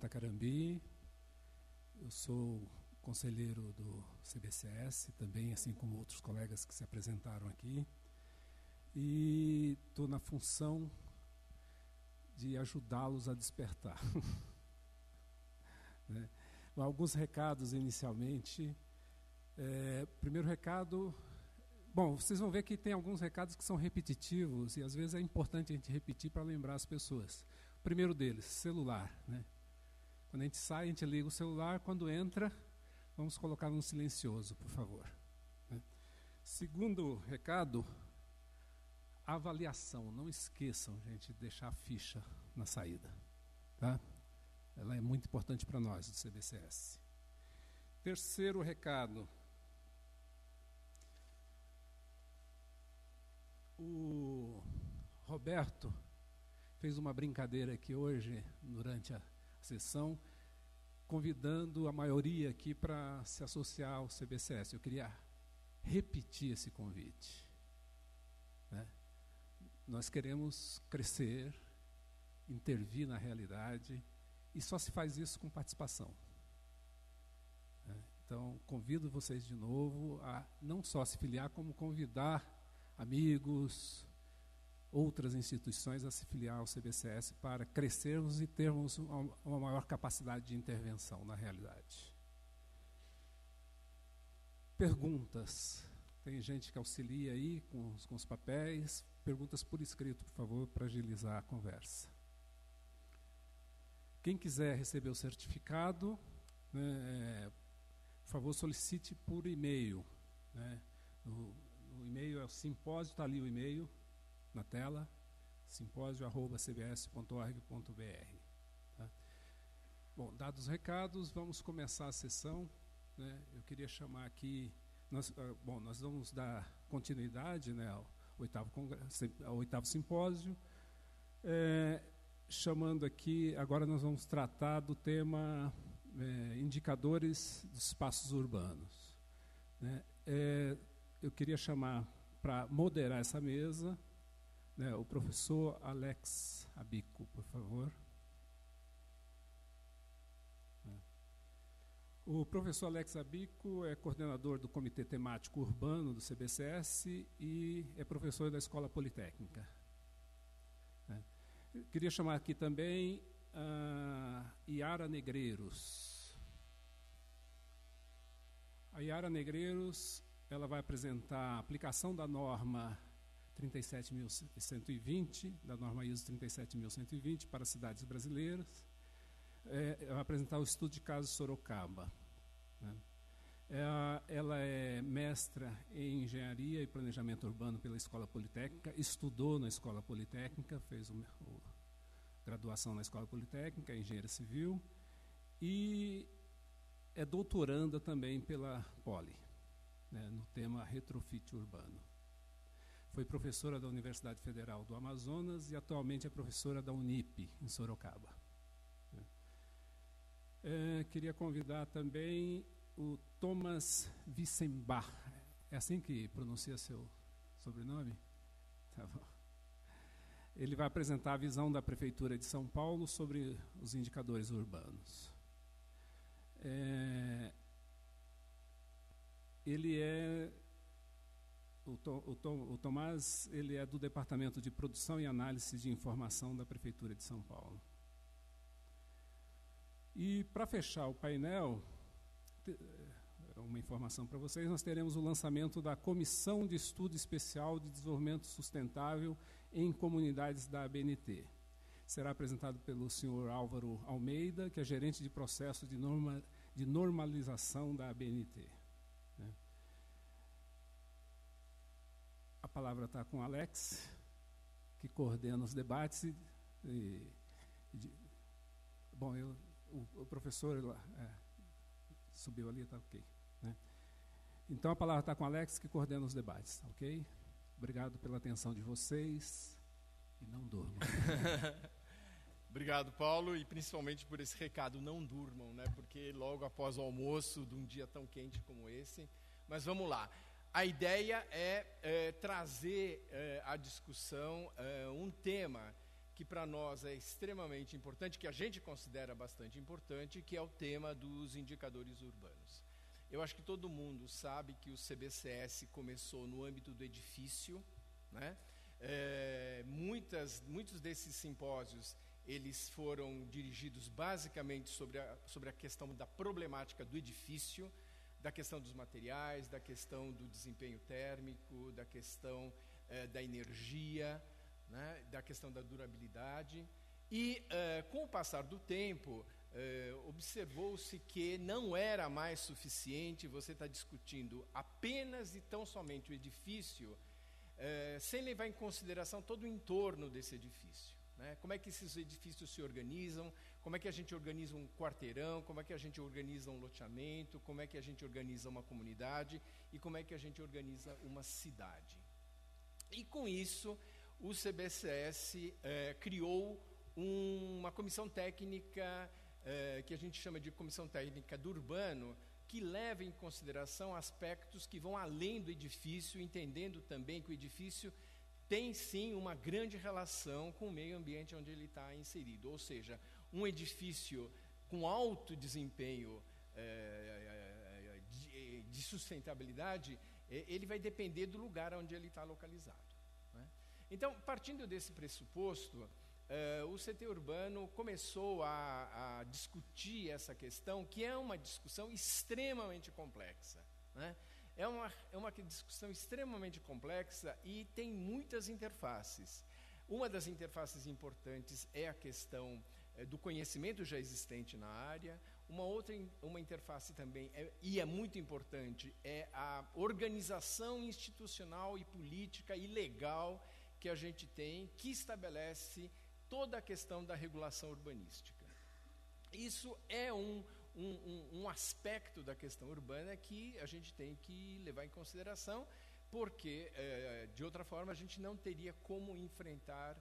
Itacarambi, eu sou conselheiro do CBCS, também, assim como outros colegas que se apresentaram aqui, e estou na função de ajudá-los a despertar. Né? Alguns recados inicialmente. Primeiro recado, bom, vocês vão ver que tem alguns recados que são repetitivos e às vezes é importante a gente repetir para lembrar as pessoas. O primeiro deles, celular, né? Quando a gente sai, a gente liga o celular, quando entra, vamos colocar no silencioso, por favor. Né? Segundo recado, avaliação. Não esqueçam, gente, de deixar a ficha na saída. Tá? Ela é muito importante para nós, do CBCS. Terceiro recado. O Roberto fez uma brincadeira aqui hoje, durante a sessão, convidando a maioria aqui para se associar ao CBCS. Eu queria repetir esse convite. Né? Nós queremos crescer, intervir na realidade, e só se faz isso com participação. Então, convido vocês de novo a não só se filiar, como convidar amigos, outras instituições a se filiar ao CBCS para crescermos e termos uma maior capacidade de intervenção na realidade. Perguntas. Tem gente que auxilia aí com os papéis. Perguntas por escrito, por favor, para agilizar a conversa. Quem quiser receber o certificado, né, por favor, solicite por e-mail. Né? O e-mail é o simpósio, está ali o e-mail na tela, simpósio@cbs.org.br. Tá? Bom, dados os recados, vamos começar a sessão. Né? Eu queria chamar aqui, nós vamos dar continuidade, né, ao oitavo simpósio, chamando aqui, agora nós vamos tratar do tema indicadores dos espaços urbanos. Né? Eu queria chamar para moderar essa mesa, né, o professor Alex Abico, por favor. O professor Alex Abico é coordenador do Comitê Temático Urbano do CBCS e é professor da Escola Politécnica. Eu queria chamar aqui também a Yara Negreiros. A Yara Negreiros, ela vai apresentar a aplicação da norma 37.120, da norma ISO 37.120 para cidades brasileiras. Vai apresentar o estudo de caso Sorocaba. Né? Ela é mestra em Engenharia e Planejamento Urbano pela Escola Politécnica, estudou na Escola Politécnica, fez graduação na Escola Politécnica, engenheira civil, e é doutoranda também pela Poli, né, no tema retrofit urbano. Foi professora da Universidade Federal do Amazonas e atualmente é professora da Unip, em Sorocaba. Queria convidar também o Thomas Wissenbach. É assim que pronuncia seu sobrenome? Tá bom. Ele vai apresentar a visão da Prefeitura de São Paulo sobre os indicadores urbanos. O Tomás, ele é do Departamento de Produção e Análise de Informação da Prefeitura de São Paulo. E para fechar o painel, uma informação para vocês, nós teremos o lançamento da Comissão de Estudo Especial de Desenvolvimento Sustentável em Comunidades da ABNT. Será apresentado pelo senhor Álvaro Almeida, que é gerente de processo de normalização da ABNT. Né? A palavra está com o Alex, que coordena os debates. Bom, o professor subiu ali, está ok. Né? Então, a palavra está com o Alex, que coordena os debates. Ok? Obrigado pela atenção de vocês e não durmam. Obrigado, Paulo, e principalmente por esse recado, não durmam, né? Porque logo após o almoço de um dia tão quente como esse. Mas vamos lá. A ideia é trazer à discussão um tema que para nós é extremamente importante, que a gente considera bastante importante, que é o tema dos indicadores urbanos. Eu acho que todo mundo sabe que o CBCS começou no âmbito do edifício, né? Muitos desses simpósios eles foram dirigidos basicamente sobre a questão da problemática do edifício, da questão dos materiais, da questão do desempenho térmico, da questão da energia, né, da questão da durabilidade. E, com o passar do tempo, observou-se que não era mais suficiente você estar discutindo apenas e tão somente o edifício, sem levar em consideração todo o entorno desse edifício. Né? Como é que esses edifícios se organizam, como é que a gente organiza um quarteirão, como é que a gente organiza um loteamento, como é que a gente organiza uma comunidade e como é que a gente organiza uma cidade. E com isso, o CBCS criou uma comissão técnica, que a gente chama de Comissão Técnica do Urbano, que leva em consideração aspectos que vão além do edifício, entendendo também que o edifício tem sim uma grande relação com o meio ambiente onde ele está inserido, ou seja, um edifício com alto desempenho de sustentabilidade, ele vai depender do lugar onde ele está localizado. Né? Então, partindo desse pressuposto, o CT Urbano começou a discutir essa questão, que é uma discussão extremamente complexa, né? É uma discussão extremamente complexa e tem muitas interfaces. Uma das interfaces importantes é a questão do conhecimento já existente na área. Uma interface também, e é muito importante, é a organização institucional e política e legal que a gente tem, que estabelece toda a questão da regulação urbanística. Isso é um aspecto da questão urbana que a gente tem que levar em consideração, porque, de outra forma, a gente não teria como enfrentar,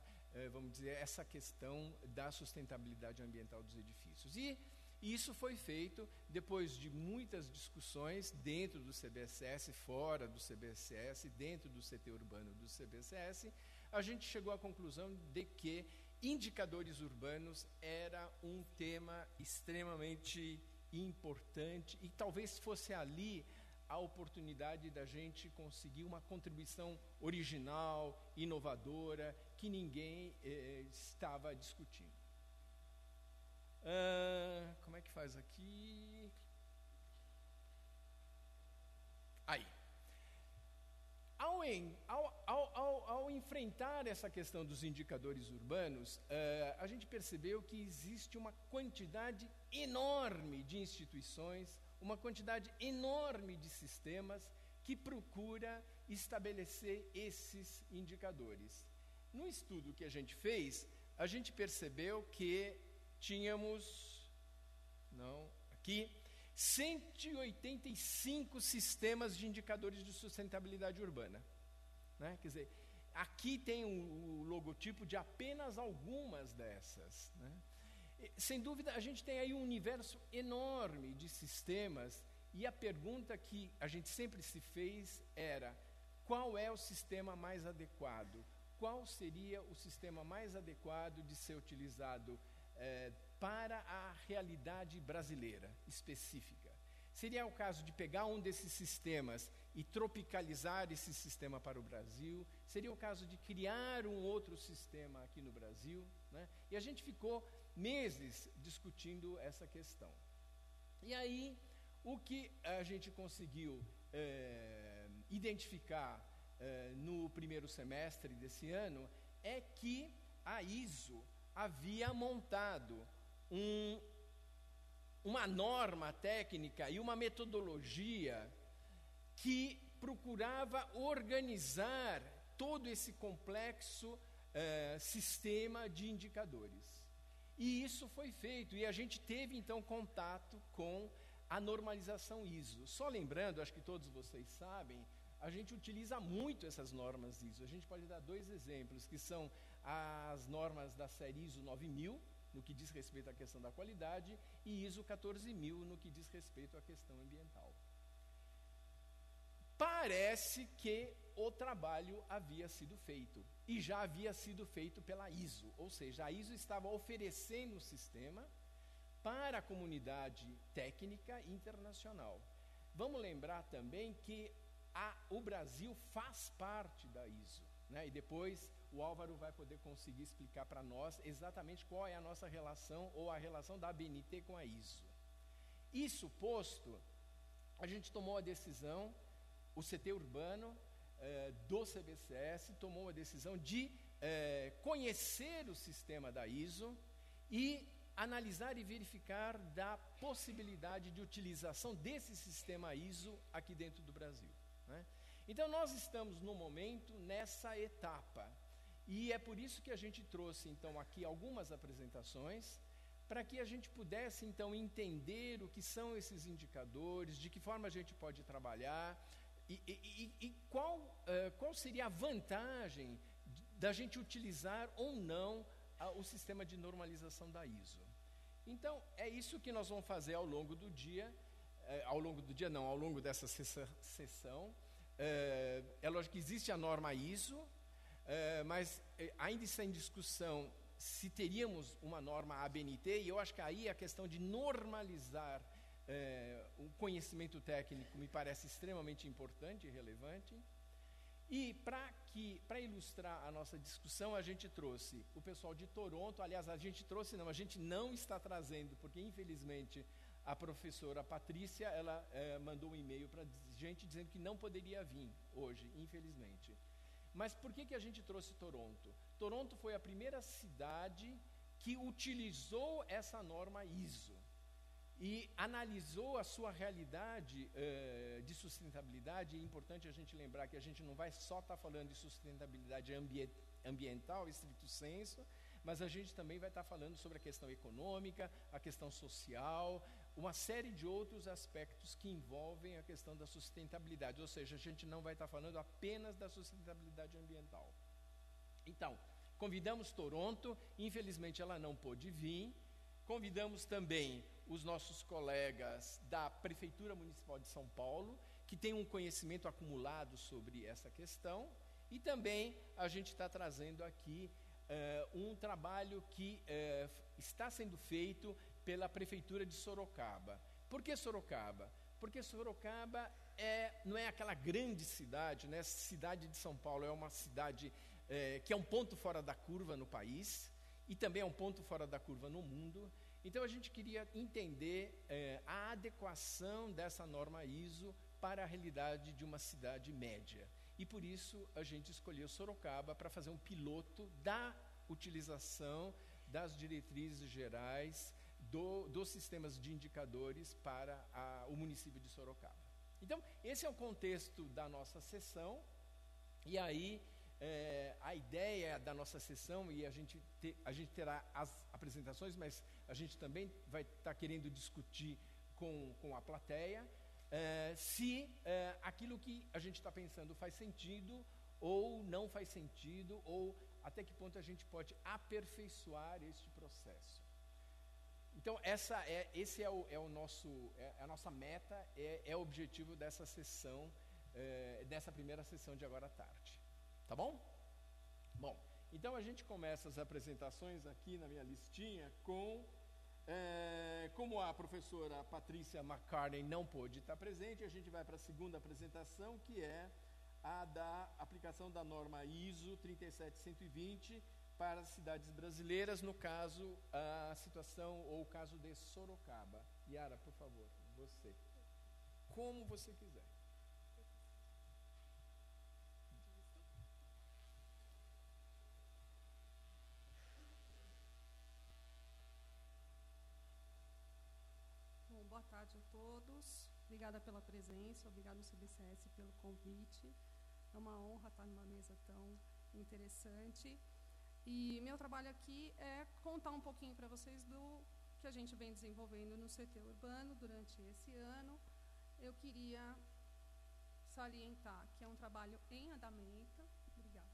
vamos dizer, essa questão da sustentabilidade ambiental dos edifícios. E isso foi feito depois de muitas discussões dentro do CBCS, fora do CBCS, dentro do CT urbano do CBCS, a gente chegou à conclusão de que indicadores urbanos era um tema extremamente importante e talvez fosse ali a oportunidade da gente conseguir uma contribuição original, inovadora, que ninguém estava discutindo. Como é que faz aqui? Aí. Ao enfrentar essa questão dos indicadores urbanos, a gente percebeu que existe uma quantidade enorme de instituições, uma quantidade enorme de sistemas que procura estabelecer esses indicadores. No estudo que a gente fez, a gente percebeu que tínhamos, aqui, 185 sistemas de indicadores de sustentabilidade urbana. Né? Quer dizer, aqui tem o logotipo de apenas algumas dessas. Né? Sem dúvida, a gente tem aí um universo enorme de sistemas e a pergunta que a gente sempre se fez era: qual é o sistema mais adequado? Qual seria o sistema mais adequado de ser utilizado para a realidade brasileira específica? Seria o caso de pegar um desses sistemas e tropicalizar esse sistema para o Brasil? Seria o caso de criar um outro sistema aqui no Brasil? Né? E a gente ficou meses discutindo essa questão. E aí, o que a gente conseguiu identificar no primeiro semestre desse ano é que a ISO havia montado uma norma técnica e uma metodologia que procurava organizar todo esse complexo sistema de indicadores. E isso foi feito, e a gente teve então contato com a normalização ISO. Só lembrando, acho que todos vocês sabem, a gente utiliza muito essas normas ISO. A gente pode dar 2 exemplos, que são as normas da série ISO 9000, no que diz respeito à questão da qualidade, e ISO 14000, no que diz respeito à questão ambiental. Para parece que o trabalho havia sido feito, e já havia sido feito pela ISO, ou seja, a ISO estava oferecendo um sistema para a comunidade técnica internacional. Vamos lembrar também que o Brasil faz parte da ISO, né? E depois o Álvaro vai poder conseguir explicar para nós exatamente qual é a nossa relação, ou a relação da ABNT com a ISO. Isso posto, a gente tomou a decisão, o CT Urbano do CBCS tomou a decisão de conhecer o sistema da ISO e analisar e verificar da possibilidade de utilização desse sistema ISO aqui dentro do Brasil, né? Então, nós estamos no momento nessa etapa, e é por isso que a gente trouxe, então, aqui algumas apresentações, para que a gente pudesse, então, entender o que são esses indicadores, de que forma a gente pode trabalhar, e qual seria a vantagem da gente utilizar ou não o sistema de normalização da ISO. Então, é isso que nós vamos fazer ao longo do dia, ao longo dessa sessão. É lógico que existe a norma ISO, mas ainda está em discussão se teríamos uma norma ABNT, e eu acho que aí a questão de normalizar o conhecimento técnico me parece extremamente importante e relevante. E para ilustrar a nossa discussão, a gente trouxe o pessoal de Toronto. Aliás, a gente não está trazendo, porque infelizmente a professora Patrícia, ela mandou um e-mail para a gente dizendo que não poderia vir hoje, infelizmente. Mas por que a gente trouxe Toronto? Toronto foi a primeira cidade que utilizou essa norma ISO e analisou a sua realidade de sustentabilidade. É importante a gente lembrar que a gente não vai só estar falando de sustentabilidade ambiental, estrito sensu, mas a gente também vai estar falando sobre a questão econômica, a questão social, uma série de outros aspectos que envolvem a questão da sustentabilidade, ou seja, a gente não vai estar falando apenas da sustentabilidade ambiental. Então, convidamos Toronto, infelizmente ela não pôde vir. Convidamos também os nossos colegas da Prefeitura Municipal de São Paulo, que tem um conhecimento acumulado sobre essa questão, e também a gente está trazendo aqui um trabalho que está sendo feito pela Prefeitura de Sorocaba. Por que Sorocaba? Porque Sorocaba não é aquela grande cidade, né? A cidade de São Paulo é uma cidade que é um ponto fora da curva no país, e também é um ponto fora da curva no mundo. Então, a gente queria entender a adequação dessa norma ISO para a realidade de uma cidade média. E, por isso, a gente escolheu Sorocaba para fazer um piloto da utilização das diretrizes gerais dos sistemas de indicadores para o município de Sorocaba. Então, esse é o contexto da nossa sessão, e aí a ideia da nossa sessão, e a gente terá as apresentações, mas a gente também vai estar querendo discutir com a plateia se aquilo que a gente está pensando faz sentido ou não faz sentido, ou até que ponto a gente pode aperfeiçoar este processo. Então, esse é a nossa meta, é o objetivo dessa sessão, dessa primeira sessão de agora à tarde. Tá bom? Bom, então a gente começa as apresentações aqui na minha listinha com, como a professora Patrícia McCartney não pôde estar presente, a gente vai para a segunda apresentação, que é a da aplicação da norma ISO 37120 para as cidades brasileiras, no caso, a situação ou o caso de Sorocaba. Yara, por favor, você. Como você quiser. Bom, boa tarde a todos. Obrigada pela presença, obrigada ao CBCS pelo convite. É uma honra estar numa mesa tão interessante. E meu trabalho aqui é contar um pouquinho para vocês do que a gente vem desenvolvendo no CT Urbano durante esse ano. Eu queria salientar que é um trabalho em andamento. Obrigada.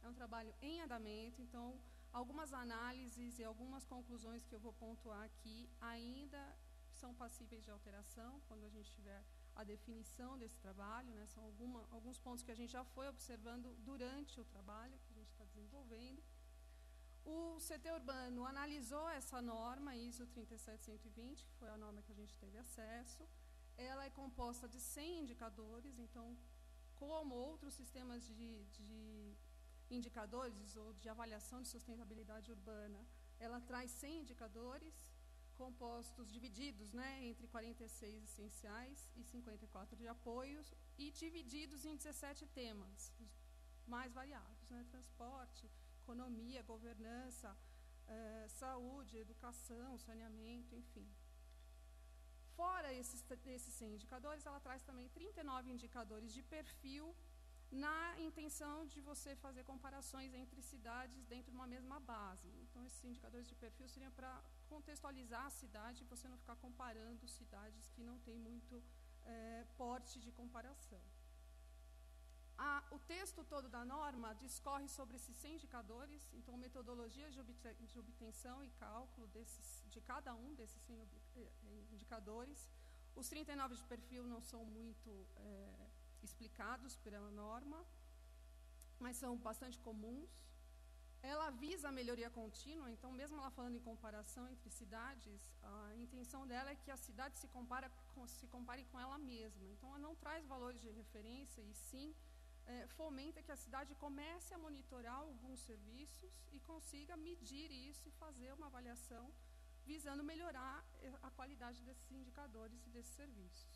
É um trabalho em andamento, então algumas análises e algumas conclusões que eu vou pontuar aqui ainda são passíveis de alteração quando a gente tiver a definição desse trabalho, né? São alguns pontos que a gente já foi observando durante o trabalho que a gente está desenvolvendo. O CT Urbano analisou essa norma ISO 37120, que foi a norma que a gente teve acesso. Ela é composta de 100 indicadores, então, como outros sistemas de indicadores ou de avaliação de sustentabilidade urbana, ela traz 100 indicadores compostos, divididos, né, entre 46 essenciais e 54 de apoios, e divididos em 17 temas, os mais variados, né, transporte, economia, governança, saúde, educação, saneamento, enfim. Fora esses 100 indicadores, ela traz também 39 indicadores de perfil, na intenção de você fazer comparações entre cidades dentro de uma mesma base. Então, esses indicadores de perfil seriam para contextualizar a cidade e você não ficar comparando cidades que não têm muito porte de comparação. O texto todo da norma discorre sobre esses 100 indicadores, então metodologias de obtenção e cálculo de cada um desses 100 indicadores. Os 39 de perfil não são muito explicados pela norma, mas são bastante comuns. Ela visa a melhoria contínua, então mesmo ela falando em comparação entre cidades, a intenção dela é que a cidade se compare com ela mesma. Então ela não traz valores de referência e sim fomenta que a cidade comece a monitorar alguns serviços e consiga medir isso e fazer uma avaliação visando melhorar a qualidade desses indicadores e desses serviços.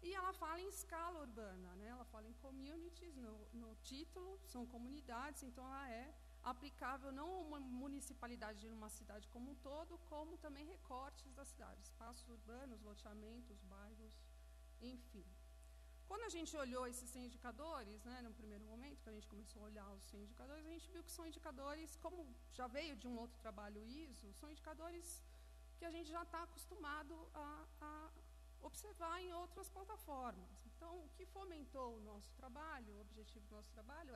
E ela fala em escala urbana, né? Ela fala em communities no título, são comunidades, então ela é aplicável não a uma municipalidade de uma cidade como um todo, como também recortes da cidade, espaços urbanos, loteamentos, bairros, enfim. Quando a gente olhou esses 100 indicadores, né, no primeiro momento que a gente começou a olhar os 100 indicadores, a gente viu que são indicadores, como já veio de um outro trabalho ISO, são indicadores que a gente já está acostumado a observar em outras plataformas. Então, o que fomentou o nosso trabalho, o objetivo do nosso trabalho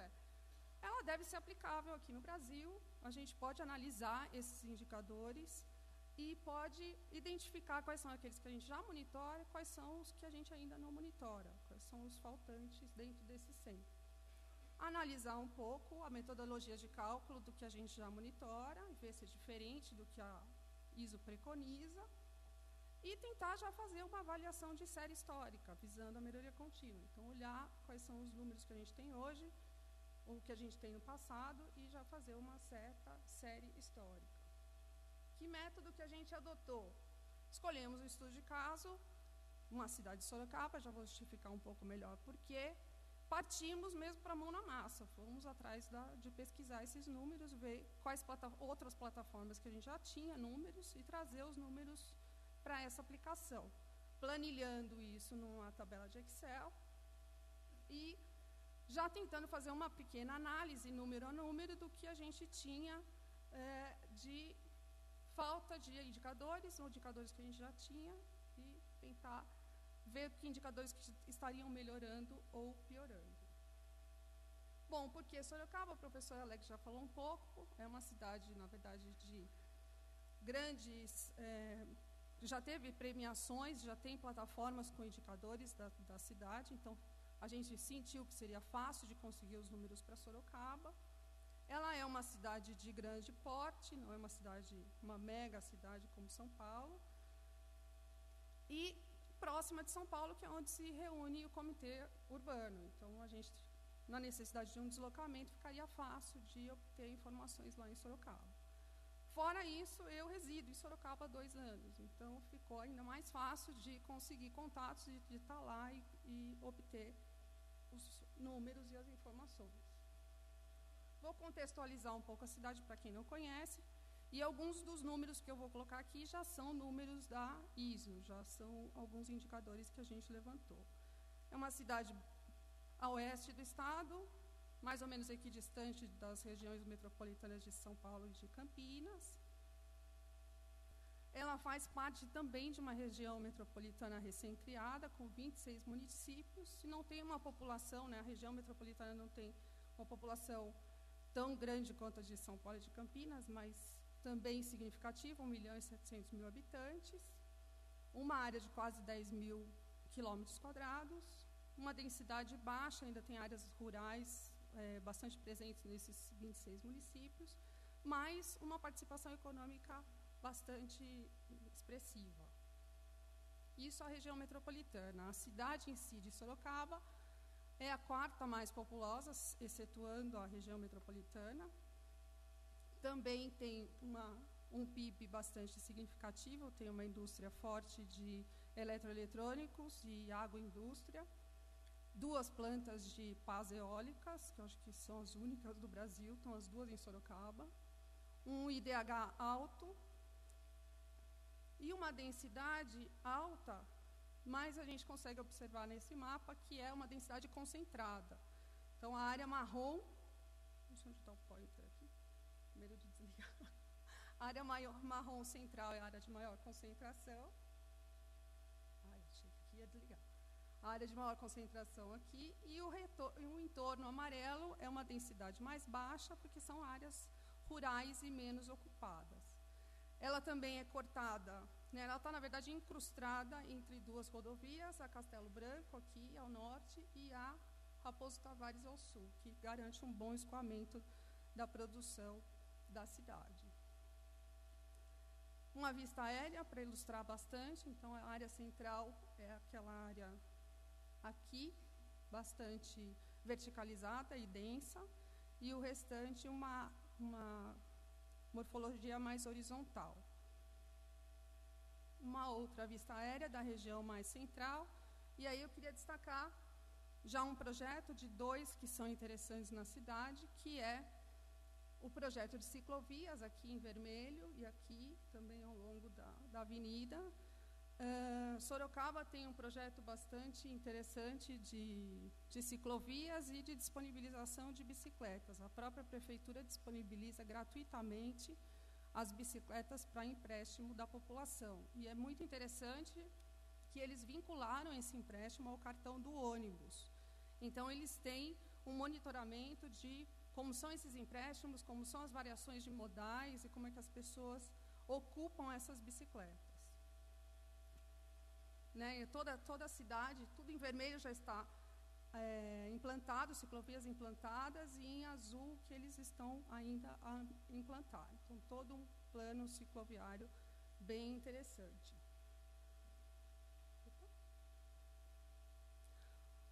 ela deve ser aplicável aqui no Brasil, a gente pode analisar esses indicadores e pode identificar quais são aqueles que a gente já monitora e quais são os que a gente ainda não monitora, quais são os faltantes dentro desses 100. Analisar um pouco a metodologia de cálculo do que a gente já monitora, e ver se é diferente do que a ISO preconiza, e tentar já fazer uma avaliação de série histórica, visando a melhoria contínua. Então, olhar quais são os números que a gente tem hoje, o que a gente tem no passado, e já fazer uma certa série histórica. Que método que a gente adotou? Escolhemos um estudo de caso, uma cidade de Sorocaba, já vou justificar um pouco melhor por quê. Partimos mesmo para a mão na massa, fomos atrás de pesquisar esses números, ver quais outras plataformas que a gente já tinha números e trazer os números para essa aplicação, planilhando isso numa tabela de Excel e já tentando fazer uma pequena análise, número a número, do que a gente tinha de falta de indicadores, ou indicadores que a gente já tinha, e tentar ver que indicadores que estariam melhorando ou piorando. Bom, porque Sorocaba, o professor Alex já falou um pouco, é uma cidade, na verdade, de grandes... já teve premiações, já tem plataformas com indicadores da cidade, então a gente sentiu que seria fácil de conseguir os números para Sorocaba. Ela é uma cidade de grande porte, não é uma mega cidade como São Paulo, e próxima de São Paulo, que é onde se reúne o comitê urbano. Então, a gente, na necessidade de um deslocamento, ficaria fácil de obter informações lá em Sorocaba. Fora isso, eu resido em Sorocaba há 2 anos, então ficou ainda mais fácil de conseguir contatos, de estar lá e obter os números e as informações. Vou contextualizar um pouco a cidade para quem não conhece, e alguns dos números que eu vou colocar aqui já são números da ISO, já são alguns indicadores que a gente levantou. É uma cidade a oeste do estado, mais ou menos equidistante das regiões metropolitanas de São Paulo e de Campinas. Ela faz parte também de uma região metropolitana recém-criada, com 26 municípios, e não tem uma população, né, a região metropolitana não tem uma população tão grande quanto a de São Paulo e de Campinas, mas também significativa, 1.700.000 habitantes, uma área de quase 10.000 quilômetros quadrados, uma densidade baixa, ainda tem áreas rurais bastante presentes nesses 26 municípios, mas uma participação econômica bastante expressiva. Isso a região metropolitana. A cidade em si de Sorocaba é a quarta mais populosa, excetuando a região metropolitana. Também tem um PIB bastante significativo, tem uma indústria forte de eletroeletrônicos e agroindústria, 2 plantas de pás eólicas, que eu acho que são as únicas do Brasil, estão as 2 em Sorocaba, um IDH alto e uma densidade alta, mas a gente consegue observar nesse mapa que é uma densidade concentrada. Então, a área marrom, não sei onde está o pointer aqui, medo de desligar. A área marrom central é a área de maior concentração. Achei que aqui ia desligar. A área de maior concentração aqui, e o entorno amarelo é uma densidade mais baixa, porque são áreas rurais e menos ocupadas. Ela também é cortada, né, ela está, na verdade, incrustada entre 2 rodovias, a Castelo Branco, aqui ao norte, e a Raposo Tavares ao sul, que garante um bom escoamento da produção da cidade. Uma vista aérea, para ilustrar bastante, então a área central é aquela área aqui, bastante verticalizada e densa, e o restante uma morfologia mais horizontal. Uma outra vista aérea da região mais central, e aí eu queria destacar já um projeto de 2 que são interessantes na cidade, que é o projeto de ciclovias, aqui em vermelho, e aqui também ao longo da avenida. Sorocaba tem um projeto bastante interessante de ciclovias e de disponibilização de bicicletas. A própria prefeitura disponibiliza gratuitamente as bicicletas para empréstimo da população. E é muito interessante que eles vincularam esse empréstimo ao cartão do ônibus. Então, eles têm um monitoramento de como são esses empréstimos, como são as variações de modais e como é que as pessoas ocupam essas bicicletas. Né, toda a cidade, tudo em vermelho já está implantado, ciclovias implantadas, e em azul que eles estão ainda a implantar. Então, todo um plano cicloviário bem interessante.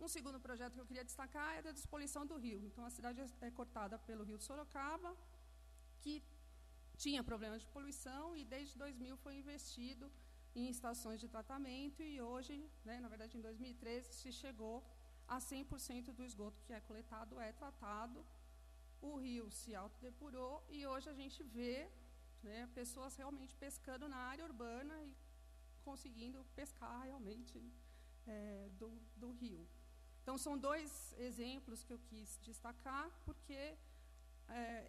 Um segundo projeto que eu queria destacar é da despoluição do rio. Então, a cidade é cortada pelo rio de Sorocaba, que tinha problemas de poluição, e desde 2000 foi investido em estações de tratamento, e hoje, né, na verdade, em 2013, se chegou a 100% do esgoto que é coletado é tratado. O rio se autodepurou, e hoje a gente vê, né, pessoas realmente pescando na área urbana e conseguindo pescar realmente do rio. Então, são 2 exemplos que eu quis destacar, porque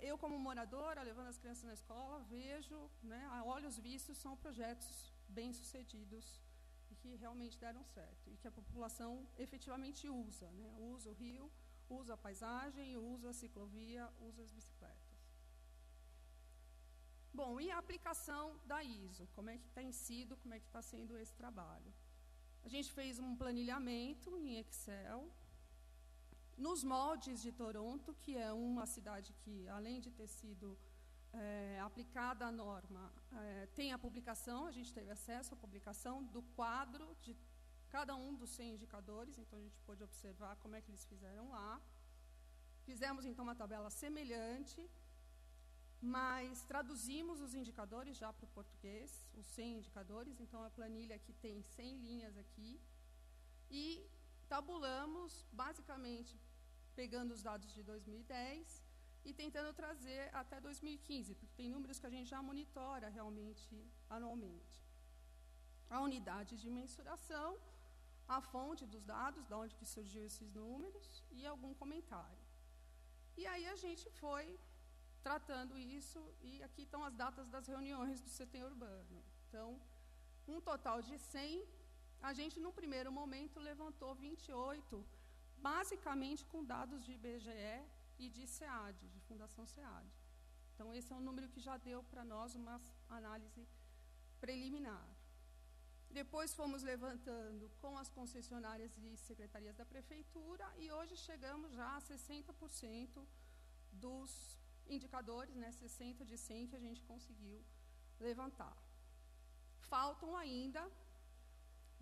eu, como moradora, levando as crianças na escola, vejo, né, a olhos vistos, são projetos bem-sucedidos e que realmente deram certo, e que a população efetivamente usa, né, usa o rio, usa a paisagem, usa a ciclovia, usa as bicicletas. Bom, e a aplicação da ISO? Como é que tem sido, como é que está sendo esse trabalho? A gente fez um planilhamento em Excel, nos moldes de Toronto, que é uma cidade que, além de ter sido aplicada a norma, tem a publicação, a gente teve acesso à publicação do quadro de cada um dos 100 indicadores, então a gente pôde observar como é que eles fizeram lá. Fizemos, então, uma tabela semelhante, mas traduzimos os indicadores já para o português, os 100 indicadores, então a planilha aqui tem 100 linhas aqui, e tabulamos, basicamente, pegando os dados de 2010 e tentando trazer até 2015, porque tem números que a gente já monitora realmente anualmente. A unidade de mensuração, a fonte dos dados, de onde que surgiu esses números, e algum comentário. E aí a gente foi tratando isso, e aqui estão as datas das reuniões do CT Urbano. Então, um total de 100, a gente, no primeiro momento, levantou 28, basicamente com dados de IBGE e de SEAD, de Fundação SEAD. Então, esse é um número que já deu para nós uma análise preliminar. Depois fomos levantando com as concessionárias e secretarias da prefeitura e hoje chegamos já a 60% dos indicadores, né, 60 de 100 que a gente conseguiu levantar. Faltam ainda,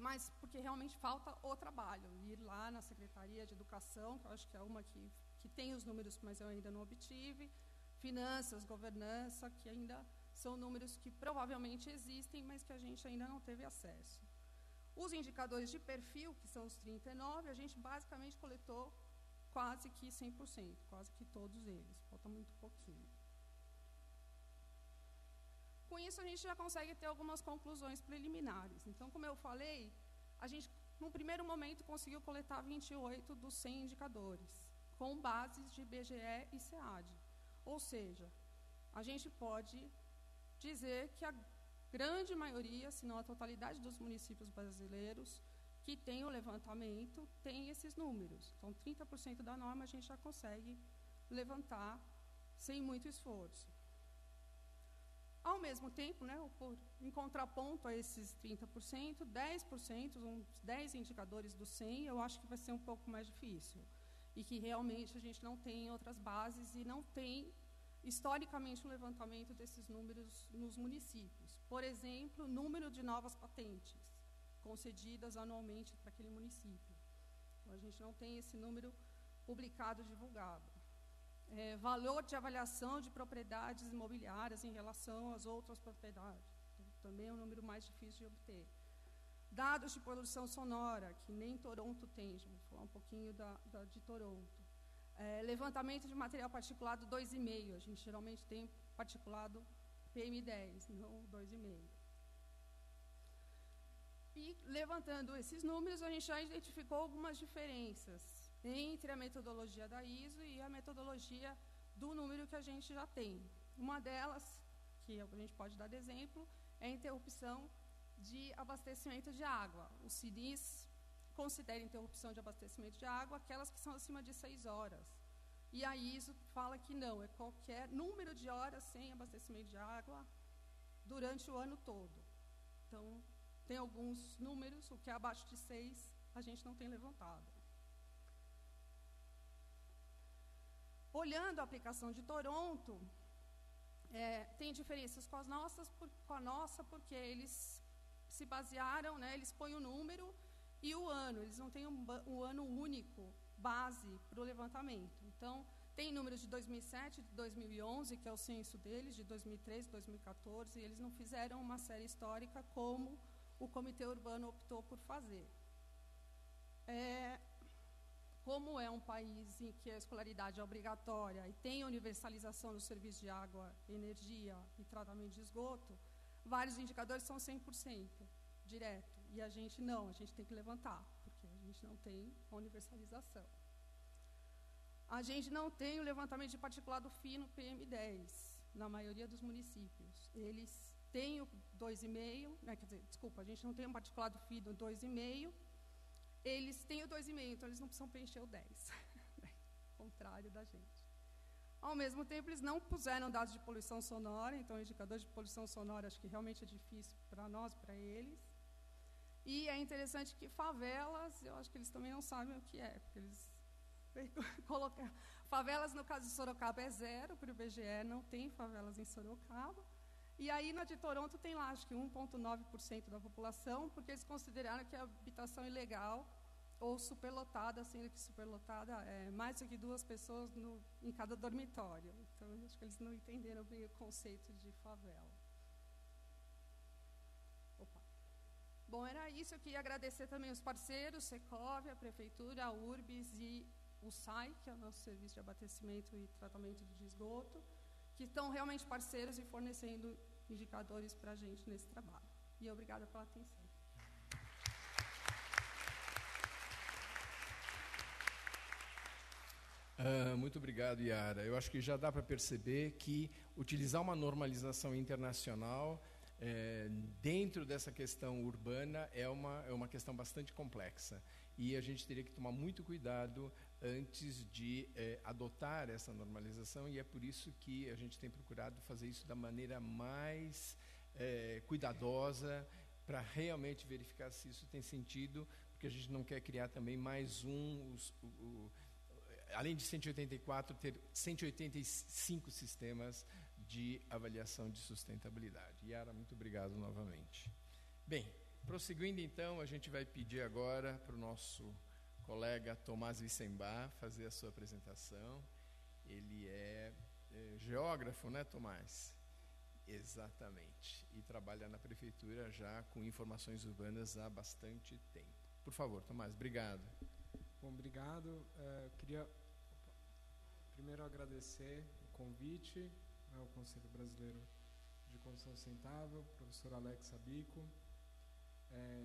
mas porque realmente falta o trabalho, ir lá na Secretaria de Educação, que eu acho que é uma que tem os números, mas eu ainda não obtive, finanças, governança, que ainda são números que provavelmente existem, mas que a gente ainda não teve acesso. Os indicadores de perfil, que são os 39, a gente basicamente coletou quase que 100%, quase que todos eles, falta muito pouquinho. Com isso, a gente já consegue ter algumas conclusões preliminares. Então, como eu falei, a gente, num primeiro momento, conseguiu coletar 28 dos 100 indicadores, com bases de IBGE e SEAD. Ou seja, a gente pode dizer que a grande maioria, se não a totalidade dos municípios brasileiros que tem o levantamento, tem esses números. Então, 30% da norma a gente já consegue levantar sem muito esforço. Ao mesmo tempo, né, em contraponto a esses 30%, 10%, uns 10 indicadores do 100, eu acho que vai ser um pouco mais difícil. E que realmente a gente não tem outras bases e não tem, historicamente, um levantamento desses números nos municípios. Por exemplo, número de novas patentes concedidas anualmente para aquele município. Então, a gente não tem esse número publicado, divulgado. Valor de avaliação de propriedades imobiliárias em relação às outras propriedades. Então, também é um número mais difícil de obter. Dados de poluição sonora, que nem Toronto tem, vou falar um pouquinho de Toronto. Levantamento de material particulado 2,5, a gente geralmente tem particulado PM10, não 2,5. E levantando esses números, a gente já identificou algumas diferenças entre a metodologia da ISO e a metodologia do número que a gente já tem. Uma delas, que a gente pode dar de exemplo, é a interrupção de abastecimento de água. O CIDIS considera interrupção de abastecimento de água aquelas que são acima de 6 horas. E a ISO fala que não, é qualquer número de horas sem abastecimento de água durante o ano todo. Então, tem alguns números, o que é abaixo de 6, a gente não tem levantado. Olhando a aplicação de Toronto, tem diferenças com a nossa, porque eles se basearam, né, eles põem o número e o ano, eles não têm um ano único base para o levantamento. Então, tem números de 2007, de 2011, que é o censo deles, de 2013, 2014, e eles não fizeram uma série histórica como o Comitê Urbano optou por fazer. Como é um país em que a escolaridade é obrigatória e tem universalização no serviço de água, energia e tratamento de esgoto, vários indicadores são 100% direto. E a gente não, a gente tem que levantar, porque a gente não tem a universalização. A gente não tem o levantamento de particulado fino PM10, na maioria dos municípios. Eles têm o 2,5, né, quer dizer, desculpa, a gente não tem um particulado fino 2,5, eles têm o 2,5, então eles não precisam preencher o 10, contrário da gente. Ao mesmo tempo, eles não puseram dados de poluição sonora, então o indicador de poluição sonora acho que realmente é difícil para nós, para eles. E é interessante que favelas, eu acho que eles também não sabem o que é, porque eles colocaram... Favelas, no caso de Sorocaba, é 0, para o IBGE não tem favelas em Sorocaba. E aí, na de Toronto, tem lá, acho que 1,9% da população, porque eles consideraram que a habitação ilegal ou superlotada, sendo que superlotada é mais do que 2 pessoas em cada dormitório. Então, acho que eles não entenderam bem o conceito de favela. Opa. Bom, era isso. Eu queria agradecer também os parceiros, Secov, a Prefeitura, a URBS e o SAI, que é o nosso serviço de abastecimento e tratamento de esgoto, que estão realmente parceiros e fornecendo indicadores para a gente nesse trabalho. E obrigada pela atenção. Muito obrigado, Yara. Eu acho que já dá para perceber que utilizar uma normalização internacional dentro dessa questão urbana é uma questão bastante complexa. E a gente teria que tomar muito cuidado antes de adotar essa normalização, e é por isso que a gente tem procurado fazer isso da maneira mais cuidadosa para realmente verificar se isso tem sentido, porque a gente não quer criar também mais além de 184, ter 185 sistemas de avaliação de sustentabilidade. Yara, muito obrigado novamente. Bem, prosseguindo então, a gente vai pedir agora para o nosso colega Tomás Wissenbach fazer a sua apresentação. Ele é geógrafo, né, Tomás? Exatamente. E trabalha na prefeitura já com informações urbanas há bastante tempo. Por favor, Tomás, obrigado. Bom, obrigado. Eu queria primeiro agradecer o convite ao Conselho Brasileiro de Construção Sustentável, professor Alex Sabico.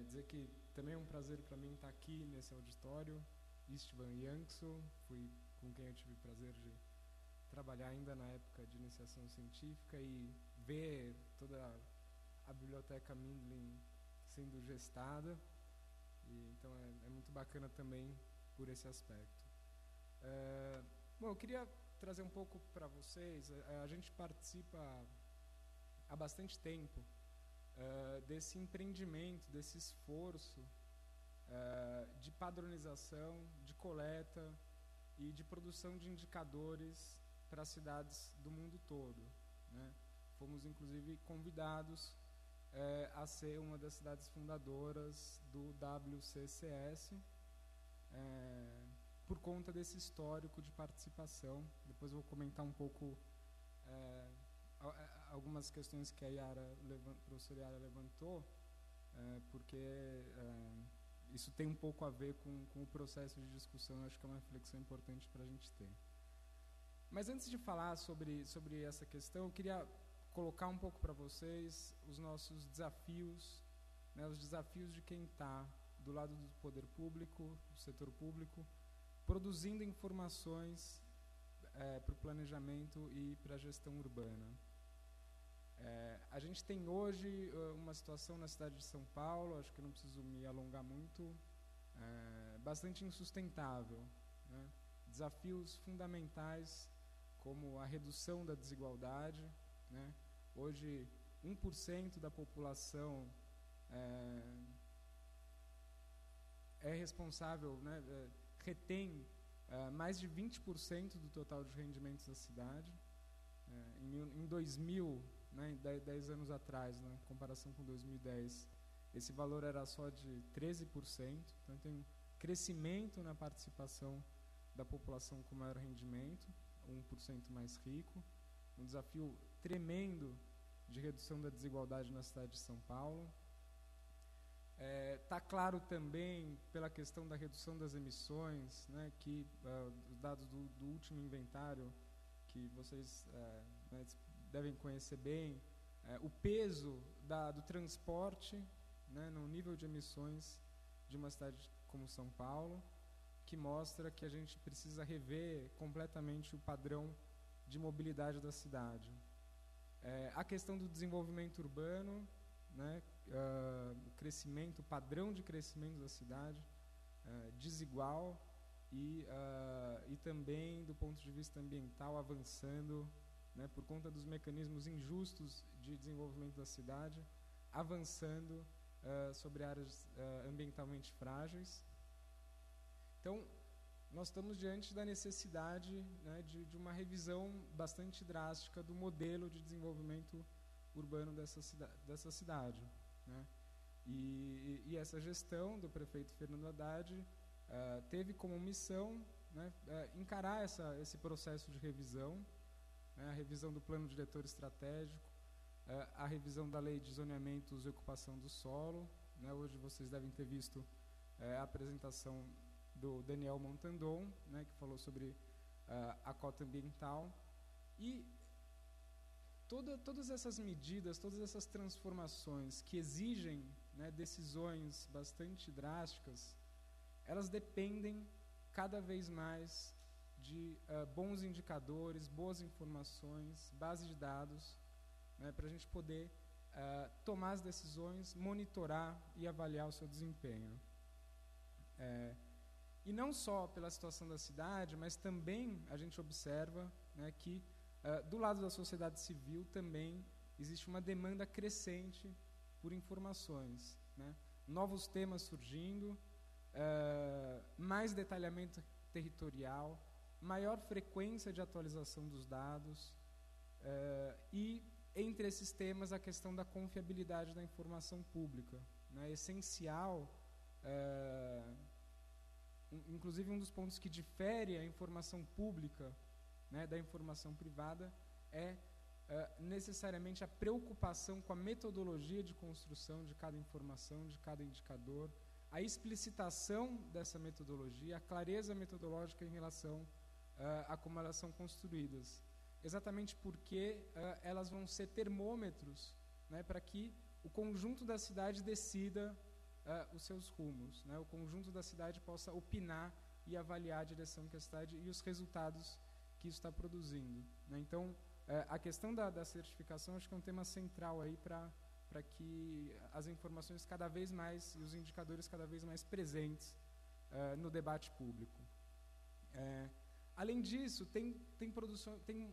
Dizer que também é um prazer para mim estar aqui nesse auditório. Istvan Yankso, fui com quem eu tive o prazer de trabalhar ainda na época de iniciação científica e ver toda a biblioteca Mindlin sendo gestada. Então é muito bacana também por esse aspecto. Bom, eu queria trazer um pouco para vocês. A gente participa há bastante tempo desse empreendimento, desse esforço de padronização, de coleta e de produção de indicadores para as cidades do mundo todo, né? Fomos, inclusive, convidados a ser uma das cidades fundadoras do WCCS, por conta desse histórico de participação. Depois eu vou comentar um pouco algumas questões que a professora Yara levantou, porque isso tem um pouco a ver com o processo de discussão. Acho que é uma reflexão importante para a gente ter. Mas antes de falar sobre essa questão, eu queria colocar um pouco para vocês os nossos desafios, né, os desafios de quem está do lado do poder público, do setor público, produzindo informações para o planejamento e para a gestão urbana. A gente tem hoje uma situação na cidade de São Paulo, acho que não preciso me alongar muito, bastante insustentável, né? Desafios fundamentais como a redução da desigualdade, né? Hoje, 1% da população é responsável, né, retém mais de 20% do total de rendimentos da cidade. Em 2000, né, 10 anos atrás, na comparação com 2010, esse valor era só de 13%. Então, tem um crescimento na participação da população com maior rendimento, 1% mais rico, um desafio tremendo de redução da desigualdade na cidade de São Paulo. Está claro também pela questão da redução das emissões, né, que os dados do último inventário, que vocês devem conhecer bem, o peso do transporte, né, no nível de emissões de uma cidade como São Paulo, que mostra que a gente precisa rever completamente o padrão de mobilidade da cidade. A questão do desenvolvimento urbano, né, o padrão de crescimento da cidade desigual e também do ponto de vista ambiental avançando, né, por conta dos mecanismos injustos de desenvolvimento da cidade, avançando sobre áreas ambientalmente frágeis. Então, nós estamos diante da necessidade, né, de uma revisão bastante drástica do modelo de desenvolvimento urbano dessa cidade, né? E essa gestão do prefeito Fernando Haddad teve como missão, né, encarar esse processo de revisão, né, a revisão do plano diretor estratégico, a revisão da lei de zoneamentos e ocupação do solo, né? Hoje vocês devem ter visto a apresentação do Daniel Montandon, né, que falou sobre a cota ambiental. E todas essas medidas, todas essas transformações que exigem, né, decisões bastante drásticas, elas dependem cada vez mais de bons indicadores, boas informações, base de dados, né, para a gente poder tomar as decisões, monitorar e avaliar o seu desempenho. E não só pela situação da cidade, mas também a gente observa, né, que do lado da sociedade civil também existe uma demanda crescente por informações. né? Novos temas surgindo, mais detalhamento territorial, maior frequência de atualização dos dados, e, entre esses temas, a questão da confiabilidade da informação pública, né? Essencial, inclusive um dos pontos que difere a informação pública, né, da informação privada é necessariamente a preocupação com a metodologia de construção de cada informação, de cada indicador, a explicitação dessa metodologia, a clareza metodológica em relação a como elas são construídas. Exatamente porque elas vão ser termômetros, né, para que o conjunto da cidade decida os seus rumos, né, o conjunto da cidade possa opinar e avaliar a direção que a cidade e os resultados que isso está produzindo, né. Então, a questão da certificação acho que é um tema central aí para que as informações cada vez mais e os indicadores cada vez mais presentes no debate público. Além disso, tem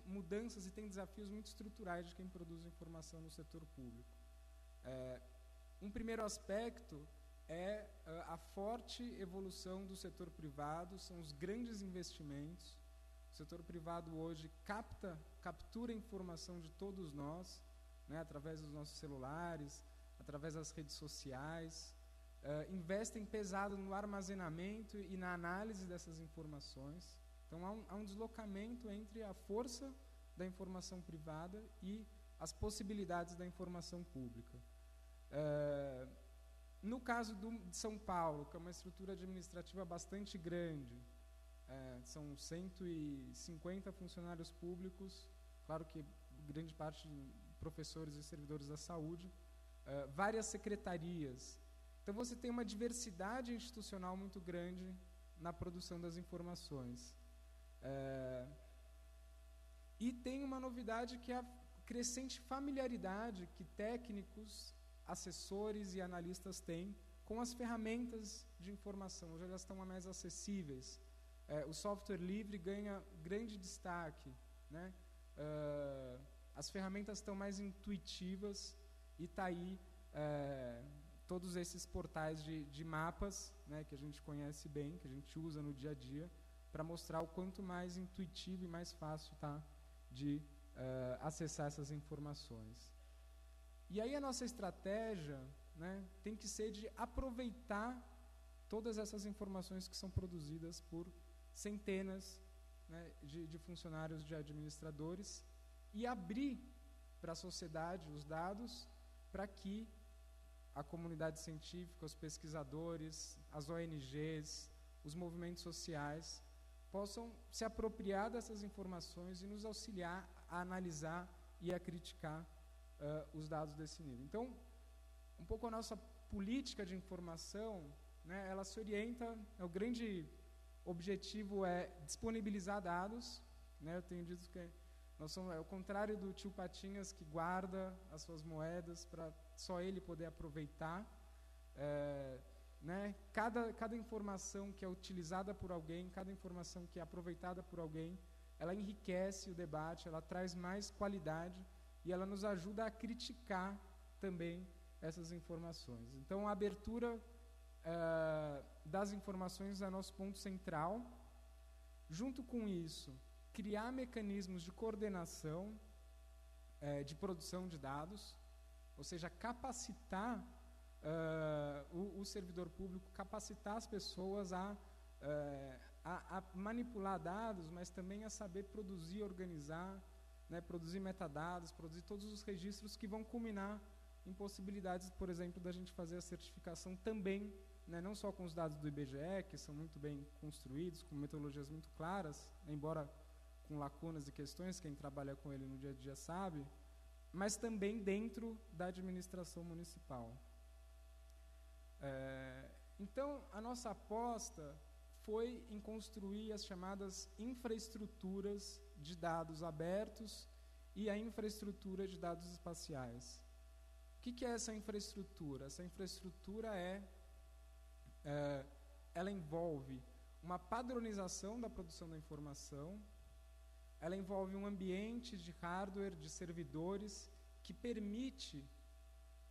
mudanças e tem desafios muito estruturais de quem produz informação no setor público. Um primeiro aspecto é a forte evolução do setor privado, são os grandes investimentos. O setor privado hoje captura a informação de todos nós, né, através dos nossos celulares, através das redes sociais, investem pesado no armazenamento e na análise dessas informações. Então, há um deslocamento entre a força da informação privada e as possibilidades da informação pública. No caso de São Paulo, que é uma estrutura administrativa bastante grande, são 150 funcionários públicos, claro que grande parte de professores e servidores da saúde, várias secretarias. Então, você tem uma diversidade institucional muito grande na produção das informações. E tem uma novidade que é a crescente familiaridade que técnicos, assessores e analistas têm com as ferramentas de informação. Hoje elas estão mais acessíveis. O software livre ganha grande destaque, né? As ferramentas estão mais intuitivas e está aí todos esses portais de mapas, né, que a gente conhece bem, que a gente usa no dia a dia, para mostrar o quanto mais intuitivo e mais fácil está de acessar essas informações. E aí a nossa estratégia, né, tem que ser de aproveitar todas essas informações que são produzidas por centenas, né, de funcionários, de administradores, e abrir para a sociedade os dados para que a comunidade científica, os pesquisadores, as ONGs, os movimentos sociais possam se apropriar dessas informações e nos auxiliar a analisar e a criticar os dados desse nível. Então, um pouco a nossa política de informação, né, ela se orienta, o grande objetivo é disponibilizar dados, né, eu tenho dito que nós somos ao contrário do tio Patinhas que guarda as suas moedas para só ele poder aproveitar, né, cada informação que é utilizada por alguém, cada informação que é aproveitada por alguém, ela enriquece o debate, ela traz mais qualidade e ela nos ajuda a criticar também essas informações. Então, a abertura das informações é nosso ponto central. Junto com isso, criar mecanismos de coordenação de produção de dados, ou seja, capacitar o servidor público, capacitar as pessoas a manipular dados, mas também a saber produzir, organizar, né, produzir metadados, produzir todos os registros que vão culminar em possibilidades, por exemplo, da gente fazer a certificação também, né, não só com os dados do IBGE, que são muito bem construídos, com metodologias muito claras, embora com lacunas e questões, quem trabalha com ele no dia a dia sabe, mas também dentro da administração municipal. Então, a nossa aposta foi em construir as chamadas infraestruturas de dados abertos e a infraestrutura de dados espaciais. O que é essa infraestrutura? Essa infraestrutura ela envolve uma padronização da produção da informação, ela envolve um ambiente de hardware, de servidores, que permite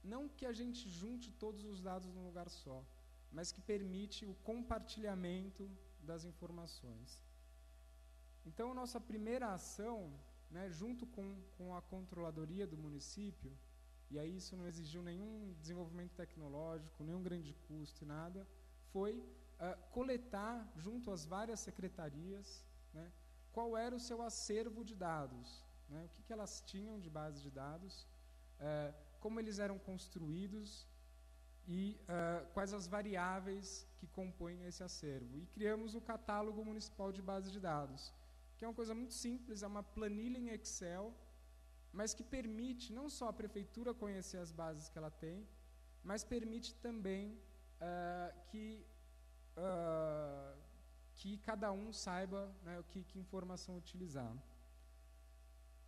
não que a gente junte todos os dados num lugar só, mas que permite o compartilhamento das informações. Então, nossa primeira ação, né, junto com a controladoria do município, e aí isso não exigiu nenhum desenvolvimento tecnológico, nenhum grande custo e nada, foi coletar, junto às várias secretarias, né, qual era o seu acervo de dados, né, o que elas tinham de base de dados, como eles eram construídos e quais as variáveis que compõem esse acervo. E criamos o Catálogo Municipal de Bases de Dados, que é uma coisa muito simples, é uma planilha em Excel, mas que permite não só a prefeitura conhecer as bases que ela tem, mas permite também que cada um saiba, né, que informação utilizar.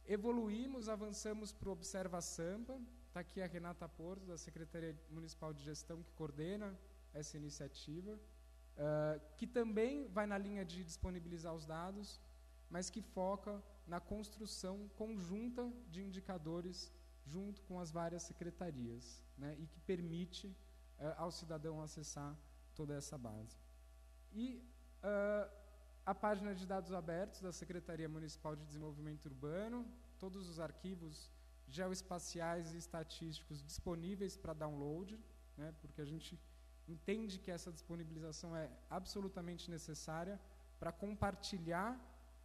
Evoluímos, avançamos para o Observa Sampa. Está aqui a Renata Porto, da Secretaria Municipal de Gestão, que coordena essa iniciativa, que também vai na linha de disponibilizar os dados, mas que foca na construção conjunta de indicadores junto com as várias secretarias, né, e que permite ao cidadão acessar toda essa base. E a página de dados abertos da Secretaria Municipal de Desenvolvimento Urbano, todos os arquivos geoespaciais e estatísticos disponíveis para download, né, porque a gente entende que essa disponibilização é absolutamente necessária para compartilhar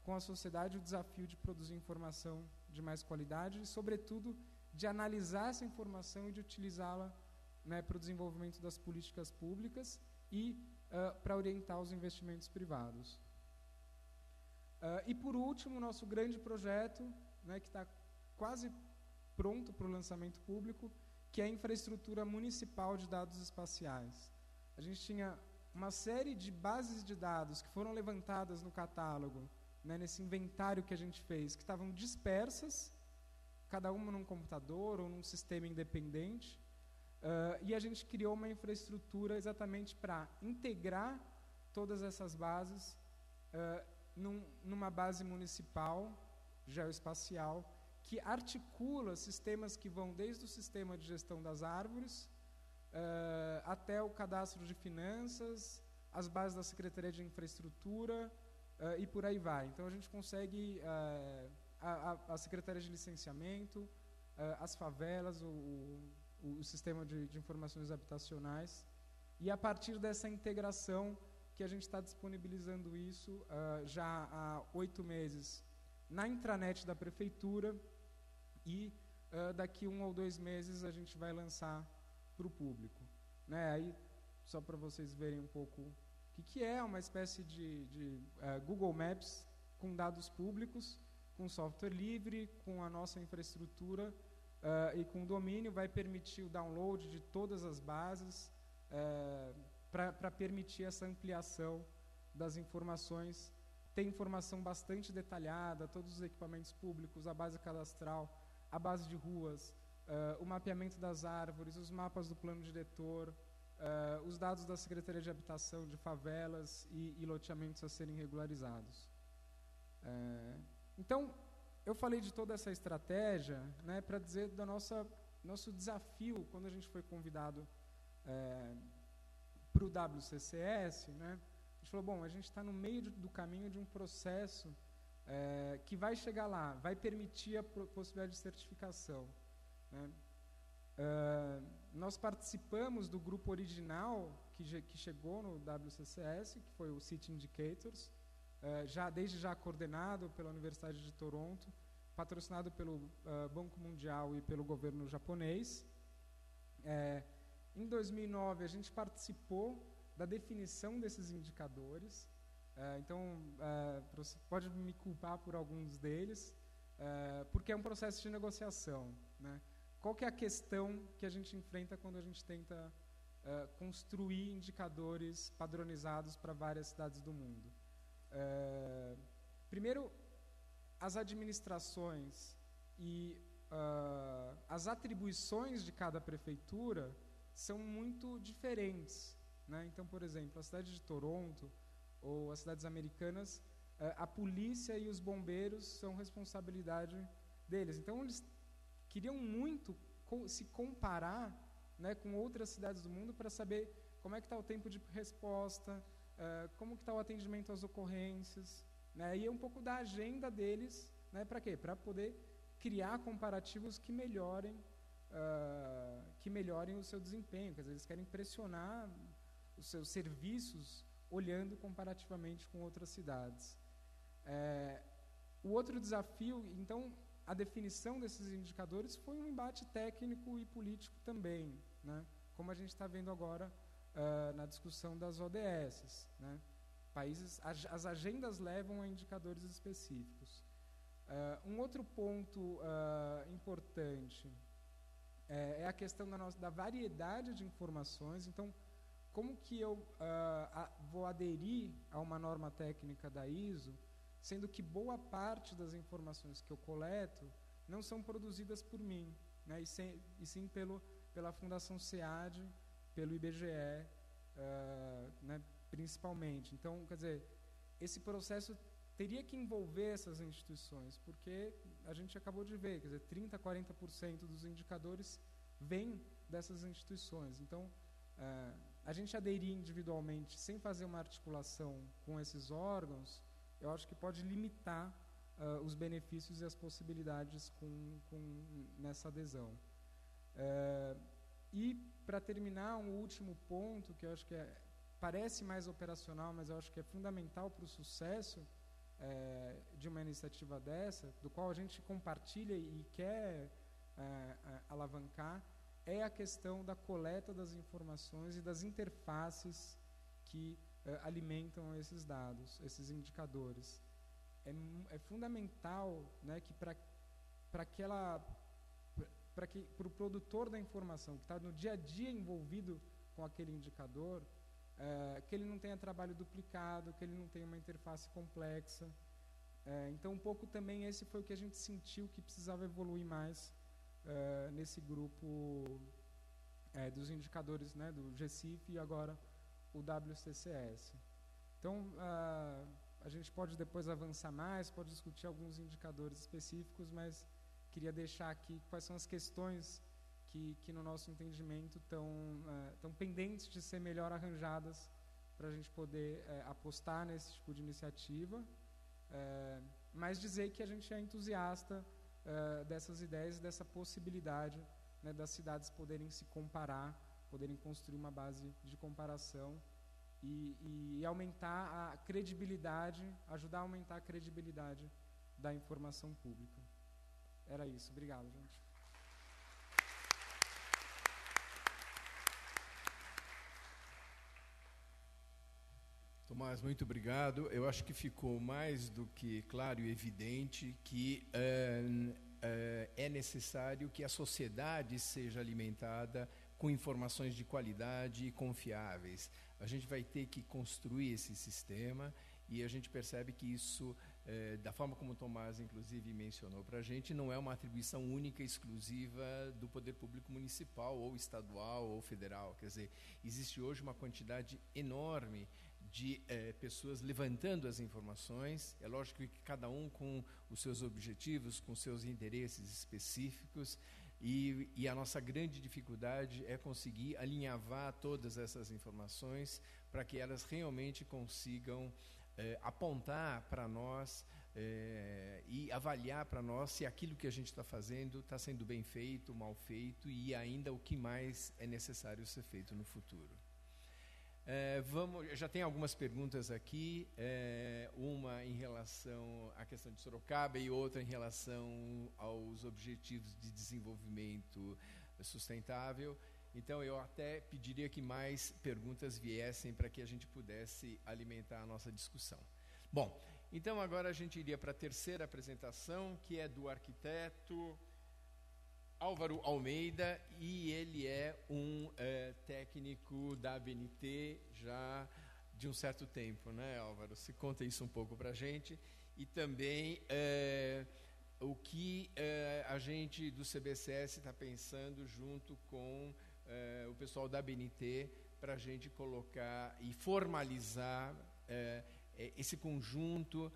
com a sociedade o desafio de produzir informação de mais qualidade e, sobretudo, de analisar essa informação e de utilizá-la, né, para o desenvolvimento das políticas públicas e para orientar os investimentos privados. E, por último, o nosso grande projeto, né, que está quase pronto para o lançamento público, que é a infraestrutura municipal de dados espaciais. A gente tinha uma série de bases de dados que foram levantadas no catálogo, né, nesse inventário que a gente fez, que estavam dispersas, cada uma num computador ou num sistema independente, e a gente criou uma infraestrutura exatamente para integrar todas essas bases numa base municipal, geoespacial, que articula sistemas que vão desde o sistema de gestão das árvores até o cadastro de finanças, as bases da Secretaria de Infraestrutura e por aí vai. Então, a gente consegue a Secretaria de Licenciamento, as favelas, o sistema de informações habitacionais, e a partir dessa integração que a gente está disponibilizando isso já há 8 meses na intranet da Prefeitura, e daqui 1 ou 2 meses a gente vai lançar para o público. Né? Aí, só para vocês verem um pouco o que é uma espécie de Google Maps com dados públicos, com software livre, com a nossa infraestrutura e com domínio, vai permitir o download de todas as bases para permitir essa ampliação das informações. Tem informação bastante detalhada, todos os equipamentos públicos, a base cadastral, a base de ruas, o mapeamento das árvores, os mapas do plano diretor, os dados da Secretaria de Habitação, de favelas e loteamentos a serem regularizados. Então, eu falei de toda essa estratégia, né, para dizer do nosso desafio quando a gente foi convidado para o WCCS, né? A gente falou, bom, a gente está no meio do caminho de um processo que vai chegar lá, vai permitir a possibilidade de certificação. Né? Nós participamos do grupo original que chegou no WCCS, que foi o City Indicators, desde já coordenado pela Universidade de Toronto, patrocinado pelo Banco Mundial e pelo governo japonês. Em 2009, a gente participou da definição desses indicadores. Então, você pode me culpar por alguns deles, porque é um processo de negociação. Né? Qual que é a questão que a gente enfrenta quando a gente tenta construir indicadores padronizados para várias cidades do mundo? Primeiro, as administrações e as atribuições de cada prefeitura são muito diferentes. Né? Então, por exemplo, a cidade de Toronto ou as cidades americanas, a polícia e os bombeiros são responsabilidade deles. Então, eles queriam muito se comparar, né, com outras cidades do mundo para saber como é que está o tempo de resposta, como que está o atendimento às ocorrências, né, e é um pouco da agenda deles, né, para quê? Para poder criar comparativos que melhorem o seu desempenho. Quer dizer, eles querem pressionar os seus serviços olhando comparativamente com outras cidades. O outro desafio, então, a definição desses indicadores foi um embate técnico e político também, né? Como a gente está vendo agora na discussão das ODS, né? As agendas levam a indicadores específicos. Um outro ponto importante é a questão da variedade de informações. Então, como que eu vou aderir a uma norma técnica da ISO, sendo que boa parte das informações que eu coleto não são produzidas por mim, né, e sim pela Fundação SEAD, pelo IBGE, né, principalmente. Então, quer dizer, esse processo teria que envolver essas instituições, porque a gente acabou de ver, quer dizer, 30%, 40% dos indicadores vêm dessas instituições. Então, a gente aderir individualmente, sem fazer uma articulação com esses órgãos, eu acho que pode limitar os benefícios e as possibilidades nessa adesão. E, para terminar, um último ponto, que eu acho que parece mais operacional, mas eu acho que é fundamental para o sucesso de uma iniciativa dessa, do qual a gente compartilha e quer alavancar, é a questão da coleta das informações e das interfaces que alimentam esses dados, esses indicadores. É fundamental, né, que para o produtor da informação, que está no dia a dia envolvido com aquele indicador, que ele não tenha trabalho duplicado, que ele não tenha uma interface complexa. Então, um pouco também esse foi o que a gente sentiu que precisava evoluir mais nesse grupo dos indicadores, né, do GCIF e agora o WCCS. Então, a gente pode depois avançar mais, pode discutir alguns indicadores específicos, mas queria deixar aqui quais são as questões que no nosso entendimento estão pendentes de ser melhor arranjadas para a gente poder apostar nesse tipo de iniciativa, mas dizer que a gente é entusiasta dessas ideias, dessa possibilidade, né, das cidades poderem se comparar, poderem construir uma base de comparação e aumentar a credibilidade, ajudar a aumentar a credibilidade da informação pública. Era isso. Obrigado, gente. Tomás, muito obrigado. Eu acho que ficou mais do que claro e evidente que é necessário que a sociedade seja alimentada com informações de qualidade e confiáveis. A gente vai ter que construir esse sistema e a gente percebe que isso, da forma como o Tomás, inclusive, mencionou para a gente, não é uma atribuição única e exclusiva do poder público municipal, ou estadual, ou federal. Quer dizer, existe hoje uma quantidade enorme de pessoas levantando as informações. É lógico que cada um com os seus objetivos, com seus interesses específicos, e a nossa grande dificuldade é conseguir alinhavar todas essas informações para que elas realmente consigam apontar para nós e avaliar para nós se aquilo que a gente está fazendo está sendo bem feito, mal feito e ainda o que mais é necessário ser feito no futuro. Já tem algumas perguntas aqui, uma em relação à questão de Sorocaba e outra em relação aos objetivos de desenvolvimento sustentável. Então, eu até pediria que mais perguntas viessem para que a gente pudesse alimentar a nossa discussão. Bom, então agora a gente iria para a terceira apresentação, que é do arquiteto Álvaro Almeida, e ele é um técnico da ABNT já de um certo tempo, né, Álvaro? Se conta isso um pouco para a gente. E também o que a gente do CBCS está pensando junto com o pessoal da ABNT para a gente colocar e formalizar esse conjunto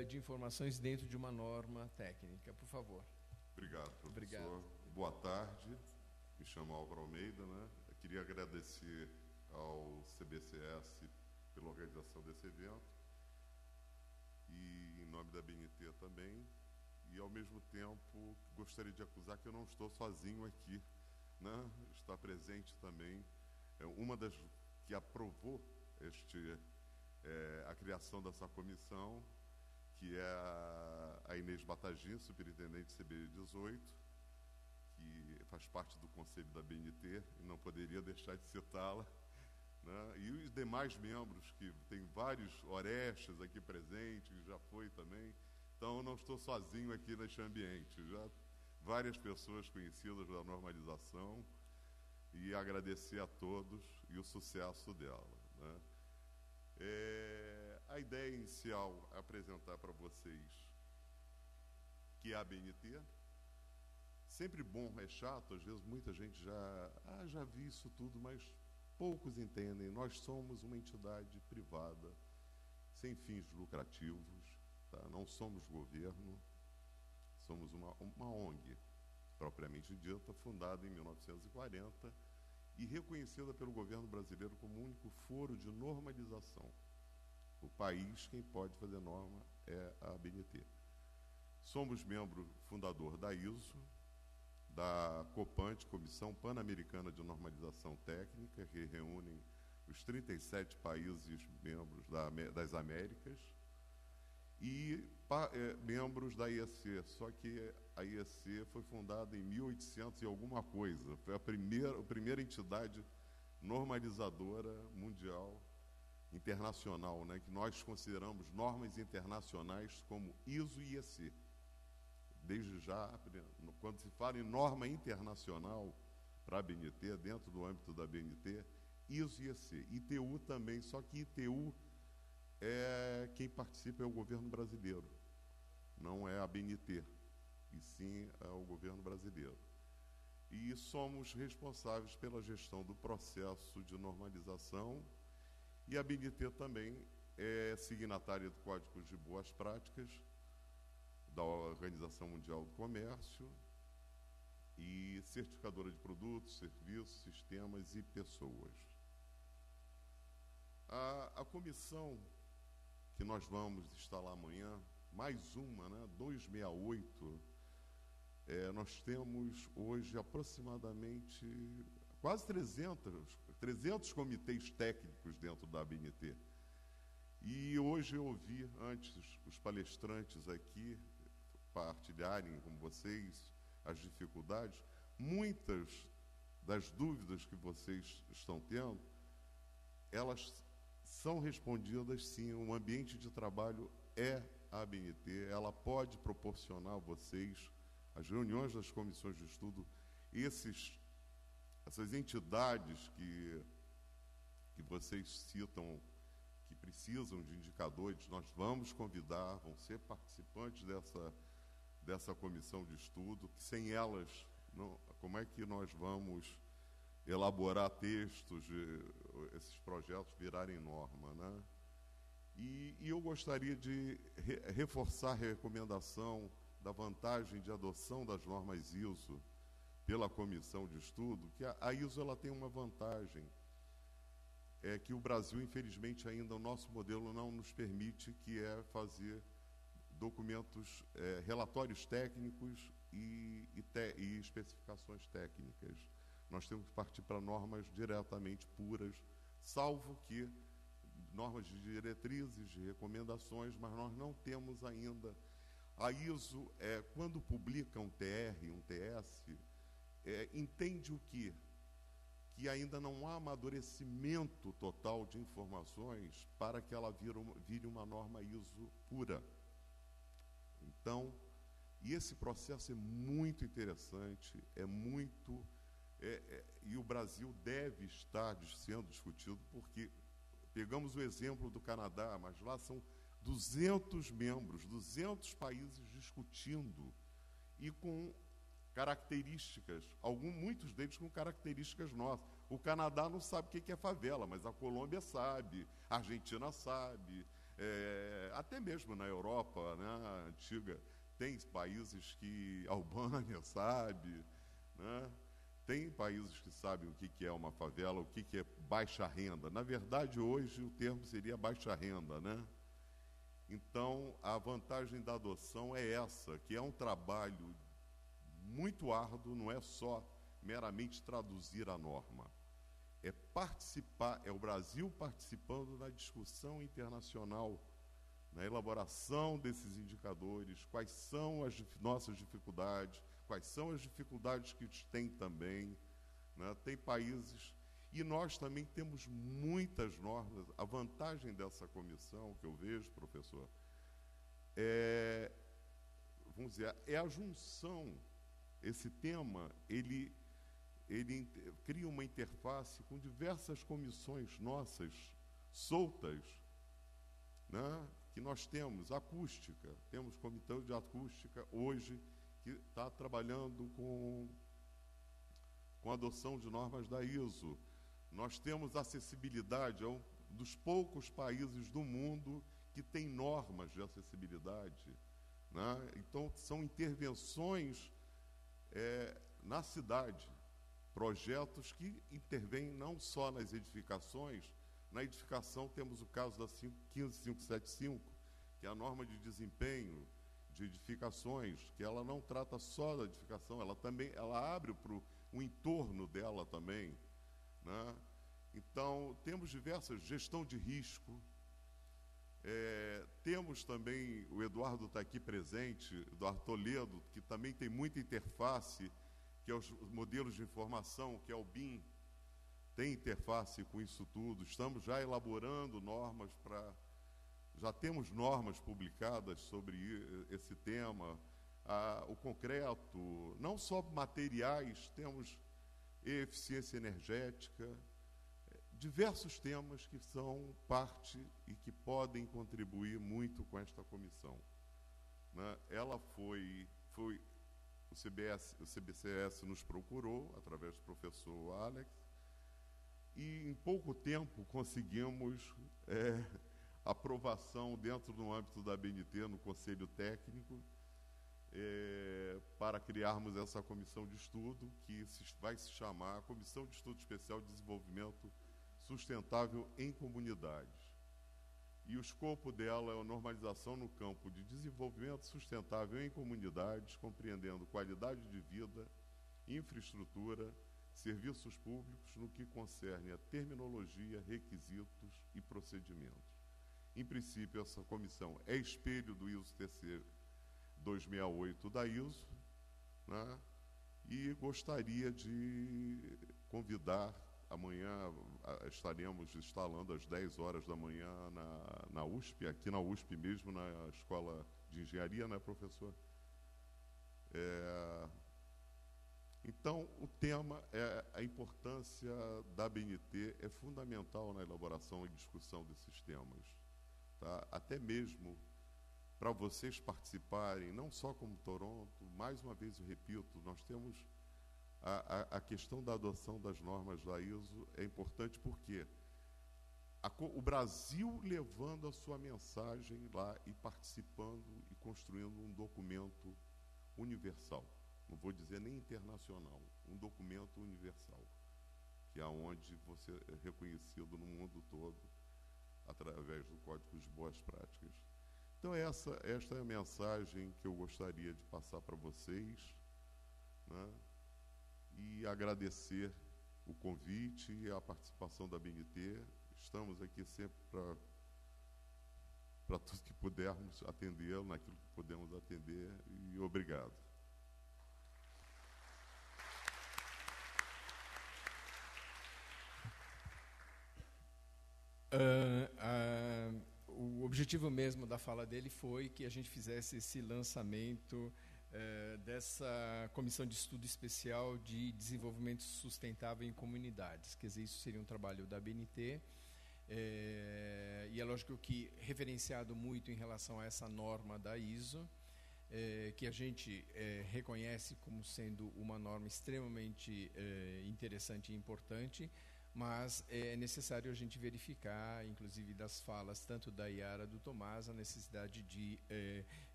de informações dentro de uma norma técnica. Por favor. Obrigado, professor. Obrigado. Boa tarde. Me chamo Álvaro Almeida, né? Eu queria agradecer ao CBCS pela organização desse evento e em nome da BNT também, e ao mesmo tempo gostaria de acusar que eu não estou sozinho aqui, né? Está presente também uma das que aprovou a criação dessa comissão, que é a Inês Batagin, superintendente CB18, que faz parte do conselho da BNT, e não poderia deixar de citá-la, né? E os demais membros, que tem vários Orestes aqui presentes, já foi também. Então, eu não estou sozinho aqui neste ambiente, já várias pessoas conhecidas da normalização, e agradecer a todos e o sucesso dela, né? A ideia inicial é apresentar para vocês que é a BNT. Sempre bom, é chato, às vezes muita gente já vi isso tudo, mas poucos entendem. Nós somos uma entidade privada, sem fins lucrativos, tá? Não somos governo, somos uma ONG, propriamente dita, fundada em 1940 e reconhecida pelo governo brasileiro como o único foro de normalização. O país, quem pode fazer norma é a ABNT. Somos membro fundador da ISO, da COPANT, Comissão Pan-Americana de Normalização Técnica, que reúne os 37 países membros das Américas, e membros da IEC, só que a IEC foi fundada em 1800 e alguma coisa, foi a primeira entidade normalizadora mundial, internacional, né, que nós consideramos normas internacionais como ISO e IEC. Desde já, quando se fala em norma internacional para a BNT, dentro do âmbito da BNT, ISO e IEC. ITU também, só que ITU quem participa é o governo brasileiro, não é a BNT, e sim é o governo brasileiro. E somos responsáveis pela gestão do processo de normalização, e a BNT também é signatária do Código de Boas Práticas da Organização Mundial do Comércio e certificadora de produtos, serviços, sistemas e pessoas. A comissão que nós vamos instalar amanhã, mais uma, né, 268, nós temos hoje aproximadamente quase 300 comitês técnicos dentro da ABNT. E hoje eu ouvi, antes, os palestrantes aqui partilharem com vocês as dificuldades. Muitas das dúvidas que vocês estão tendo, elas são respondidas, sim. O ambiente de trabalho é a ABNT, ela pode proporcionar a vocês, as reuniões das comissões de estudo, essas entidades que vocês citam, que precisam de indicadores, nós vamos convidar, vão ser participantes dessa comissão de estudo, que sem elas, como é que nós vamos elaborar textos, esses projetos virarem norma, né? E eu gostaria de reforçar a recomendação da vantagem de adoção das normas ISO pela comissão de estudo, que a ISO ela tem uma vantagem, é que o Brasil, infelizmente, ainda o nosso modelo não nos permite, que é fazer documentos, relatórios técnicos e especificações técnicas. Nós temos que partir para normas diretamente puras, salvo que normas de diretrizes, de recomendações, mas nós não temos ainda. A ISO, quando publica um TR, um TS, entende o quê? Que ainda não há amadurecimento total de informações para que ela vire uma norma ISO pura. Então, e esse processo é muito interessante, e o Brasil deve estar sendo discutido, porque pegamos o exemplo do Canadá, mas lá são 200 membros, 200 países discutindo, e com características, muitos deles com características nossas. O Canadá não sabe o que é favela, mas a Colômbia sabe, a Argentina sabe, até mesmo na Europa, né, antiga, tem países que a Albânia sabe, né? Tem países que sabem o que é uma favela, o que é baixa renda. Na verdade, hoje, o termo seria baixa renda, né? Então, a vantagem da adoção é essa, que é um trabalho muito árduo, não é só meramente traduzir a norma. É participar, é o Brasil participando da discussão internacional, na elaboração desses indicadores, quais são as nossas dificuldades, quais são as dificuldades que tem também, né? Tem países, e nós também temos muitas normas. A vantagem dessa comissão, que eu vejo, professor, vamos dizer, é a junção. Esse tema, ele cria uma interface com diversas comissões nossas, soltas, né? Que nós temos acústica, temos comitê de acústica hoje, que está trabalhando com a adoção de normas da ISO. Nós temos acessibilidade, é um dos poucos países do mundo que tem normas de acessibilidade, né? Então, são intervenções na cidade, projetos que intervêm não só nas edificações. Na edificação, temos o caso da 15575, que é a norma de desempenho de edificações, que ela não trata só da edificação, ela abre para o entorno dela também, né? Então, temos diversas, gestão de risco, temos também, o Eduardo está aqui presente, Eduardo Toledo, que também tem muita interface, que é os modelos de informação, que é o BIM, tem interface com isso tudo. Estamos já elaborando normas já temos normas publicadas sobre esse tema. O concreto, não só materiais, temos eficiência energética, diversos temas que são parte e que podem contribuir muito com esta comissão, né? Ela foi o CBCS nos procurou, através do professor Alex, e em pouco tempo conseguimos aprovação dentro do âmbito da ABNT, no Conselho Técnico, para criarmos essa comissão de estudo, que vai se chamar Comissão de Estudo Especial de Desenvolvimento Sustentável em Comunidades. E o escopo dela é a normalização no campo de desenvolvimento sustentável em comunidades, compreendendo qualidade de vida, infraestrutura, serviços públicos, no que concerne a terminologia, requisitos e procedimentos. Em princípio, essa comissão é espelho do ISO TC 268 da ISO, né? E gostaria de convidar. Amanhã estaremos instalando às 10 horas da manhã na USP, aqui na USP mesmo, na Escola de Engenharia, né, professor? Então, o tema a importância da ABNT é fundamental na elaboração e discussão desses temas, tá? Até mesmo para vocês participarem, não só como Toronto, mais uma vez eu repito, nós temos a questão da adoção das normas da ISO é importante porque o Brasil levando a sua mensagem lá e participando e construindo um documento universal, não vou dizer nem internacional, um documento universal, que é onde você é reconhecido no mundo todo através do Código de Boas Práticas. Então, esta é a mensagem que eu gostaria de passar para vocês, né? E agradecer o convite e a participação da ABNT. Estamos aqui sempre para tudo que pudermos atender, naquilo que podemos atender, e obrigado. O objetivo mesmo da fala dele foi que a gente fizesse esse lançamento dessa comissão de estudo especial de desenvolvimento sustentável em comunidades. Quer dizer, isso seria um trabalho da ABNT, e é lógico que referenciado muito em relação a essa norma da ISO, que a gente reconhece como sendo uma norma extremamente interessante e importante, mas é necessário a gente verificar, inclusive das falas tanto da Yara do Tomás, a necessidade de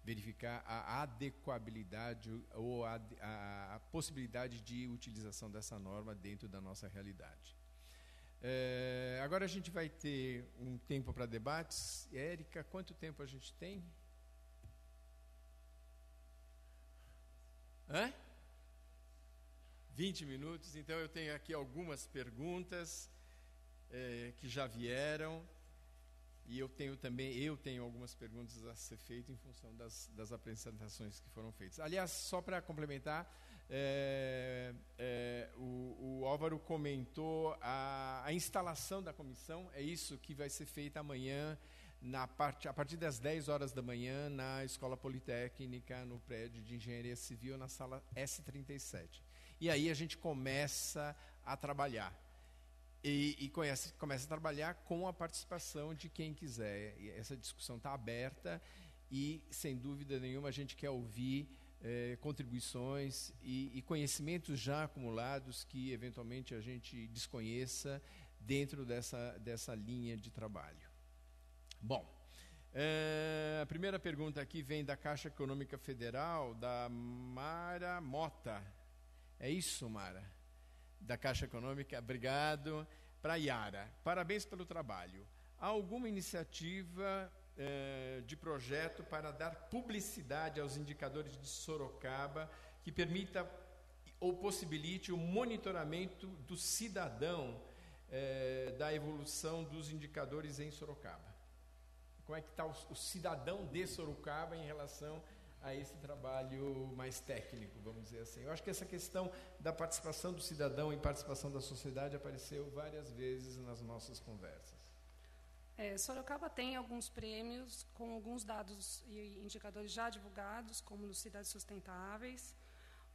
verificar a adequabilidade ou a possibilidade de utilização dessa norma dentro da nossa realidade. Agora a gente vai ter um tempo para debates. Érica, quanto tempo a gente tem? 20 minutos. Então eu tenho aqui algumas perguntas que já vieram, e eu tenho algumas perguntas a ser feitas em função das apresentações que foram feitas. Aliás, só para complementar, o Álvaro comentou a instalação da comissão. É isso que vai ser feita amanhã, a partir das 10 horas da manhã, na Escola Politécnica, no prédio de Engenharia Civil, na sala S37. E aí a gente começa a trabalhar. E começa a trabalhar com a participação de quem quiser. E essa discussão está aberta e, sem dúvida nenhuma, a gente quer ouvir contribuições e conhecimentos já acumulados que, eventualmente, a gente desconheça dentro dessa linha de trabalho. Bom, a primeira pergunta aqui vem da Caixa Econômica Federal, da Mara Mota. É isso, Mara? Da Caixa Econômica, obrigado. Para a Yara, parabéns pelo trabalho. Há alguma iniciativa de projeto para dar publicidade aos indicadores de Sorocaba que permita ou possibilite o monitoramento do cidadão da evolução dos indicadores em Sorocaba? Como é que está o cidadão de Sorocaba em relação a esse trabalho mais técnico, vamos dizer assim? Eu acho que essa questão da participação do cidadão e participação da sociedade apareceu várias vezes nas nossas conversas. Sorocaba tem alguns prêmios com alguns dados e indicadores já divulgados, como nos Cidades Sustentáveis,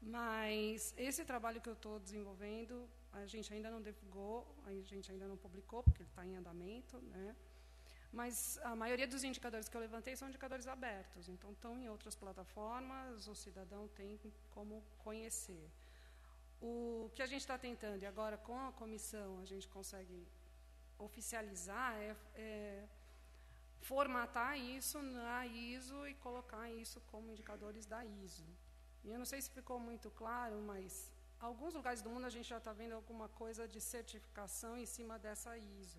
mas esse trabalho que eu estou desenvolvendo, a gente ainda não divulgou, a gente ainda não publicou, porque ele está em andamento, né? Mas a maioria dos indicadores que eu levantei são indicadores abertos, então estão em outras plataformas, o cidadão tem como conhecer. O que a gente está tentando, e agora com a comissão a gente consegue oficializar, formatar isso na ISO e colocar isso como indicadores da ISO. E eu não sei se ficou muito claro, mas alguns lugares do mundo a gente já está vendo alguma coisa de certificação em cima dessa ISO,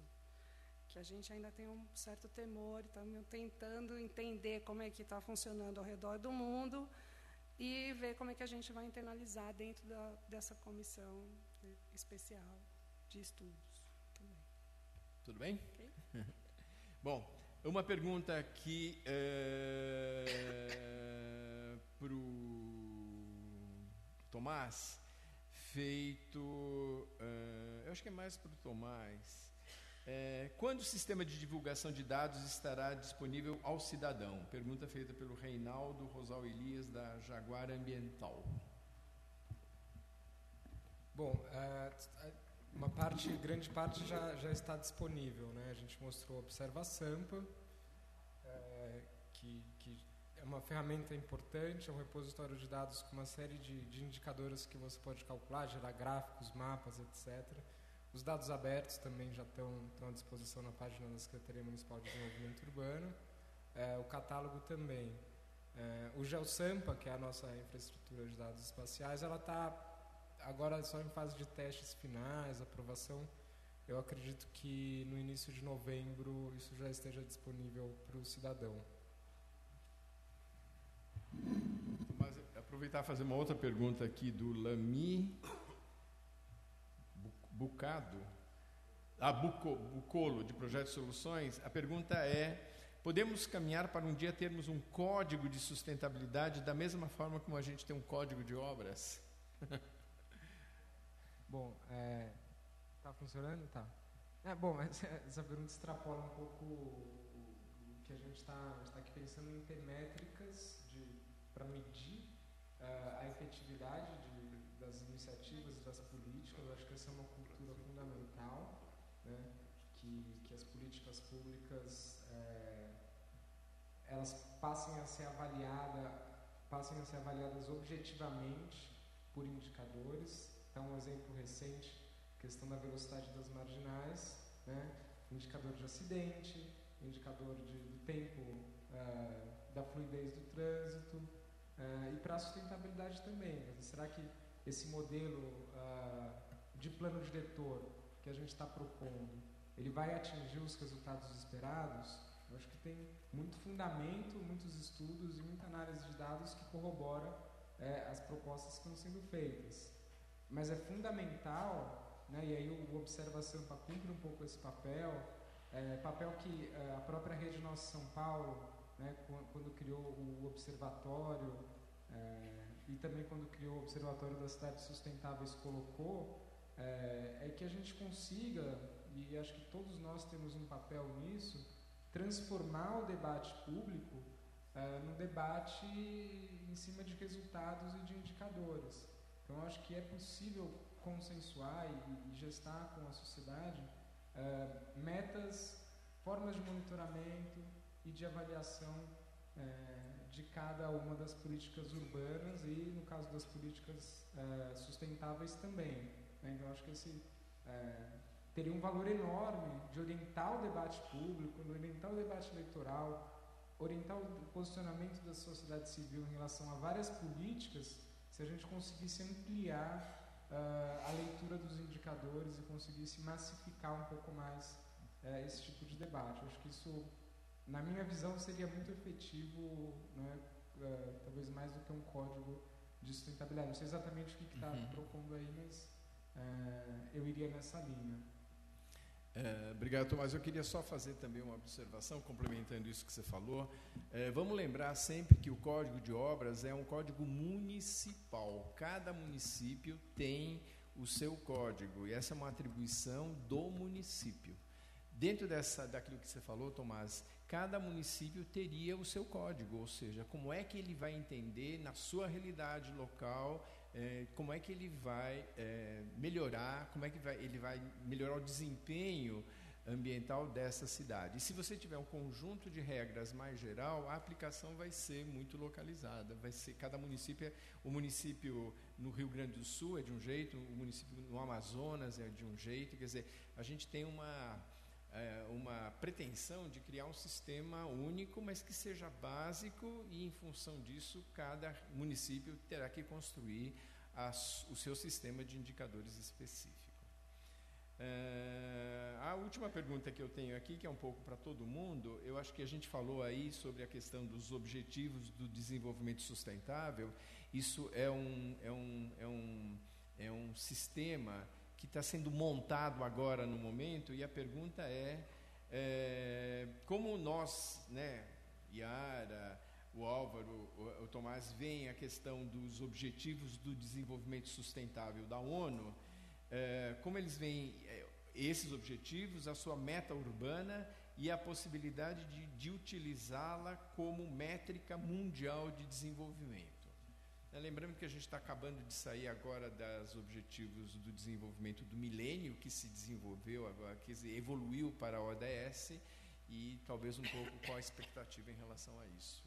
que a gente ainda tem um certo temor, estamos tentando entender como é que está funcionando ao redor do mundo e ver como é que a gente vai internalizar dentro dessa comissão especial de estudos também. Tudo bem? Okay. Bom, uma pergunta aqui para o Tomás, feito, eu acho que é mais para o Tomás. Quando o sistema de divulgação de dados estará disponível ao cidadão? Pergunta feita pelo Reinaldo Rosal Elias, da Jaguar Ambiental. Bom, grande parte já está disponível, né? A gente mostrou a Observa Sampa, que é uma ferramenta importante, é um repositório de dados com uma série de indicadores que você pode calcular, gerar gráficos, mapas, etc. Os dados abertos também já estão à disposição na página da Secretaria Municipal de Desenvolvimento Urbano. O catálogo também. O GeoSampa, que é a nossa infraestrutura de dados espaciais, ela está agora só em fase de testes finais, aprovação. Eu acredito que no início de novembro isso já esteja disponível para o cidadão. Mas aproveitar e fazer uma outra pergunta aqui do Lami Bucolo, de Projeto Soluções. A pergunta é: podemos caminhar para um dia termos um código de sustentabilidade da mesma forma como a gente tem um código de obras? Bom, está funcionando? Tá. Bom, essa pergunta extrapola um pouco o que a gente está aqui pensando em ter métricas para medir a efetividade das iniciativas e das políticas. Eu acho que essa é uma cultura fundamental, né? Que as políticas públicas elas passem a ser avaliadas objetivamente por indicadores. Então, um exemplo recente questão da velocidade das marginais, né? Indicador de acidente, indicador do tempo, da fluidez do trânsito, e para a sustentabilidade também. Será que esse modelo de plano diretor que a gente está propondo, ele vai atingir os resultados esperados? Eu acho que tem muito fundamento, muitos estudos e muita análise de dados que corrobora as propostas que estão sendo feitas. Mas é fundamental, né, e aí o Observa Sampa cumpre um pouco esse papel, papel que a própria Rede Nossa São Paulo, né, quando criou o observatório, e também quando criou o Observatório das Cidades Sustentáveis colocou, é que a gente consiga, e acho que todos nós temos um papel nisso, transformar o debate público num debate em cima de resultados e de indicadores. Então, acho que é possível consensuar e gestar com a sociedade metas, formas de monitoramento e de avaliação de cada uma das políticas urbanas e, no caso das políticas sustentáveis também. Então, acho que esse teria um valor enorme de orientar o debate público, orientar o debate eleitoral, orientar o posicionamento da sociedade civil em relação a várias políticas, se a gente conseguisse ampliar a leitura dos indicadores e conseguisse massificar um pouco mais esse tipo de debate. Eu acho que isso, na minha visão, seria muito efetivo, né, talvez mais do que um código de sustentabilidade. Não sei exatamente o que está propondo aí, mas eu iria nessa linha. Obrigado, Tomás. Eu queria só fazer também uma observação, complementando isso que você falou. Vamos lembrar sempre que o Código de Obras é um código municipal. Cada município tem o seu código, e essa é uma atribuição do município. Dentro daquilo que você falou, Tomás, cada município teria o seu código, ou seja, como é que ele vai entender na sua realidade local, como é que ele vai melhorar, como é que ele vai melhorar o desempenho ambiental dessa cidade. E se você tiver um conjunto de regras mais geral, a aplicação vai ser muito localizada. Vai ser cada município, o município no Rio Grande do Sul é de um jeito, o município no Amazonas é de um jeito. Quer dizer, a gente tem uma pretensão de criar um sistema único, mas que seja básico, e em função disso cada município terá que construir o seu sistema de indicadores específico. A última pergunta que eu tenho aqui, que é um pouco para todo mundo, eu acho que a gente falou aí sobre a questão dos objetivos do desenvolvimento sustentável. Isso é um sistema que está sendo montado agora no momento, e a pergunta como nós, né, Yara, o Álvaro, o Tomás, veem a questão dos objetivos do desenvolvimento sustentável da ONU, como eles veem esses objetivos, a sua meta urbana e a possibilidade de utilizá-la como métrica mundial de desenvolvimento. Lembrando que a gente está acabando de sair agora dos objetivos do desenvolvimento do milênio, que se desenvolveu agora, que evoluiu para a ODS, e talvez um pouco qual a expectativa em relação a isso.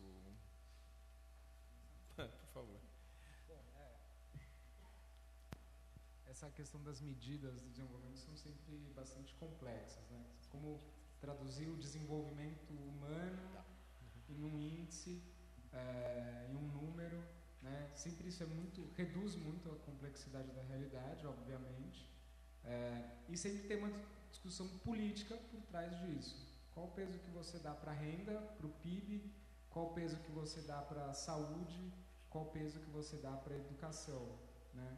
Por favor. Bom, essa questão das medidas do desenvolvimento são sempre bastante complexas, né? Como traduzir o desenvolvimento humano em um índice, em um número, né? Sempre isso reduz muito a complexidade da realidade, obviamente, e sempre tem uma discussão política por trás disso. Qual o peso que você dá para a renda, para o PIB, qual o peso que você dá para a saúde, qual o peso que você dá para a educação, né?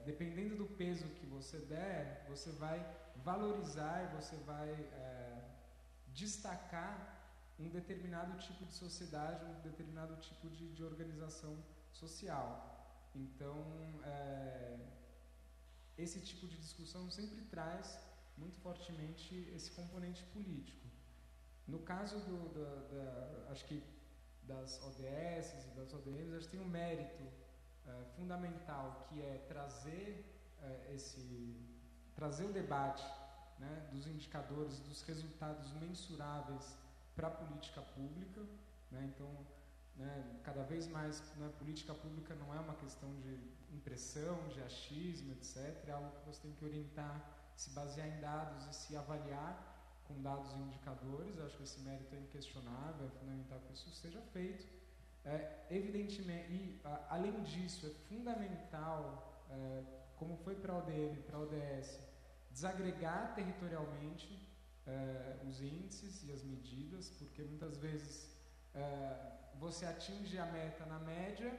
Dependendo do peso que você der, você vai valorizar, você vai destacar um determinado tipo de sociedade, um determinado tipo de organização social. Então, esse tipo de discussão sempre traz muito fortemente esse componente político. No caso acho que das ODS e das ODMs, acho que tem um mérito fundamental, que é trazer o debate, né, dos indicadores, dos resultados mensuráveis para a política pública, né? Então, né, cada vez mais, né, política pública não é uma questão de impressão, de achismo, etc. É algo que você tem que orientar, se basear em dados e se avaliar com dados e indicadores. Eu acho que esse mérito é inquestionável, é fundamental que isso seja feito. Evidentemente, e além disso, é fundamental, como foi para a ODM, para a ODS, desagregar territorialmente os índices e as medidas, porque muitas vezes você atinge a meta na média,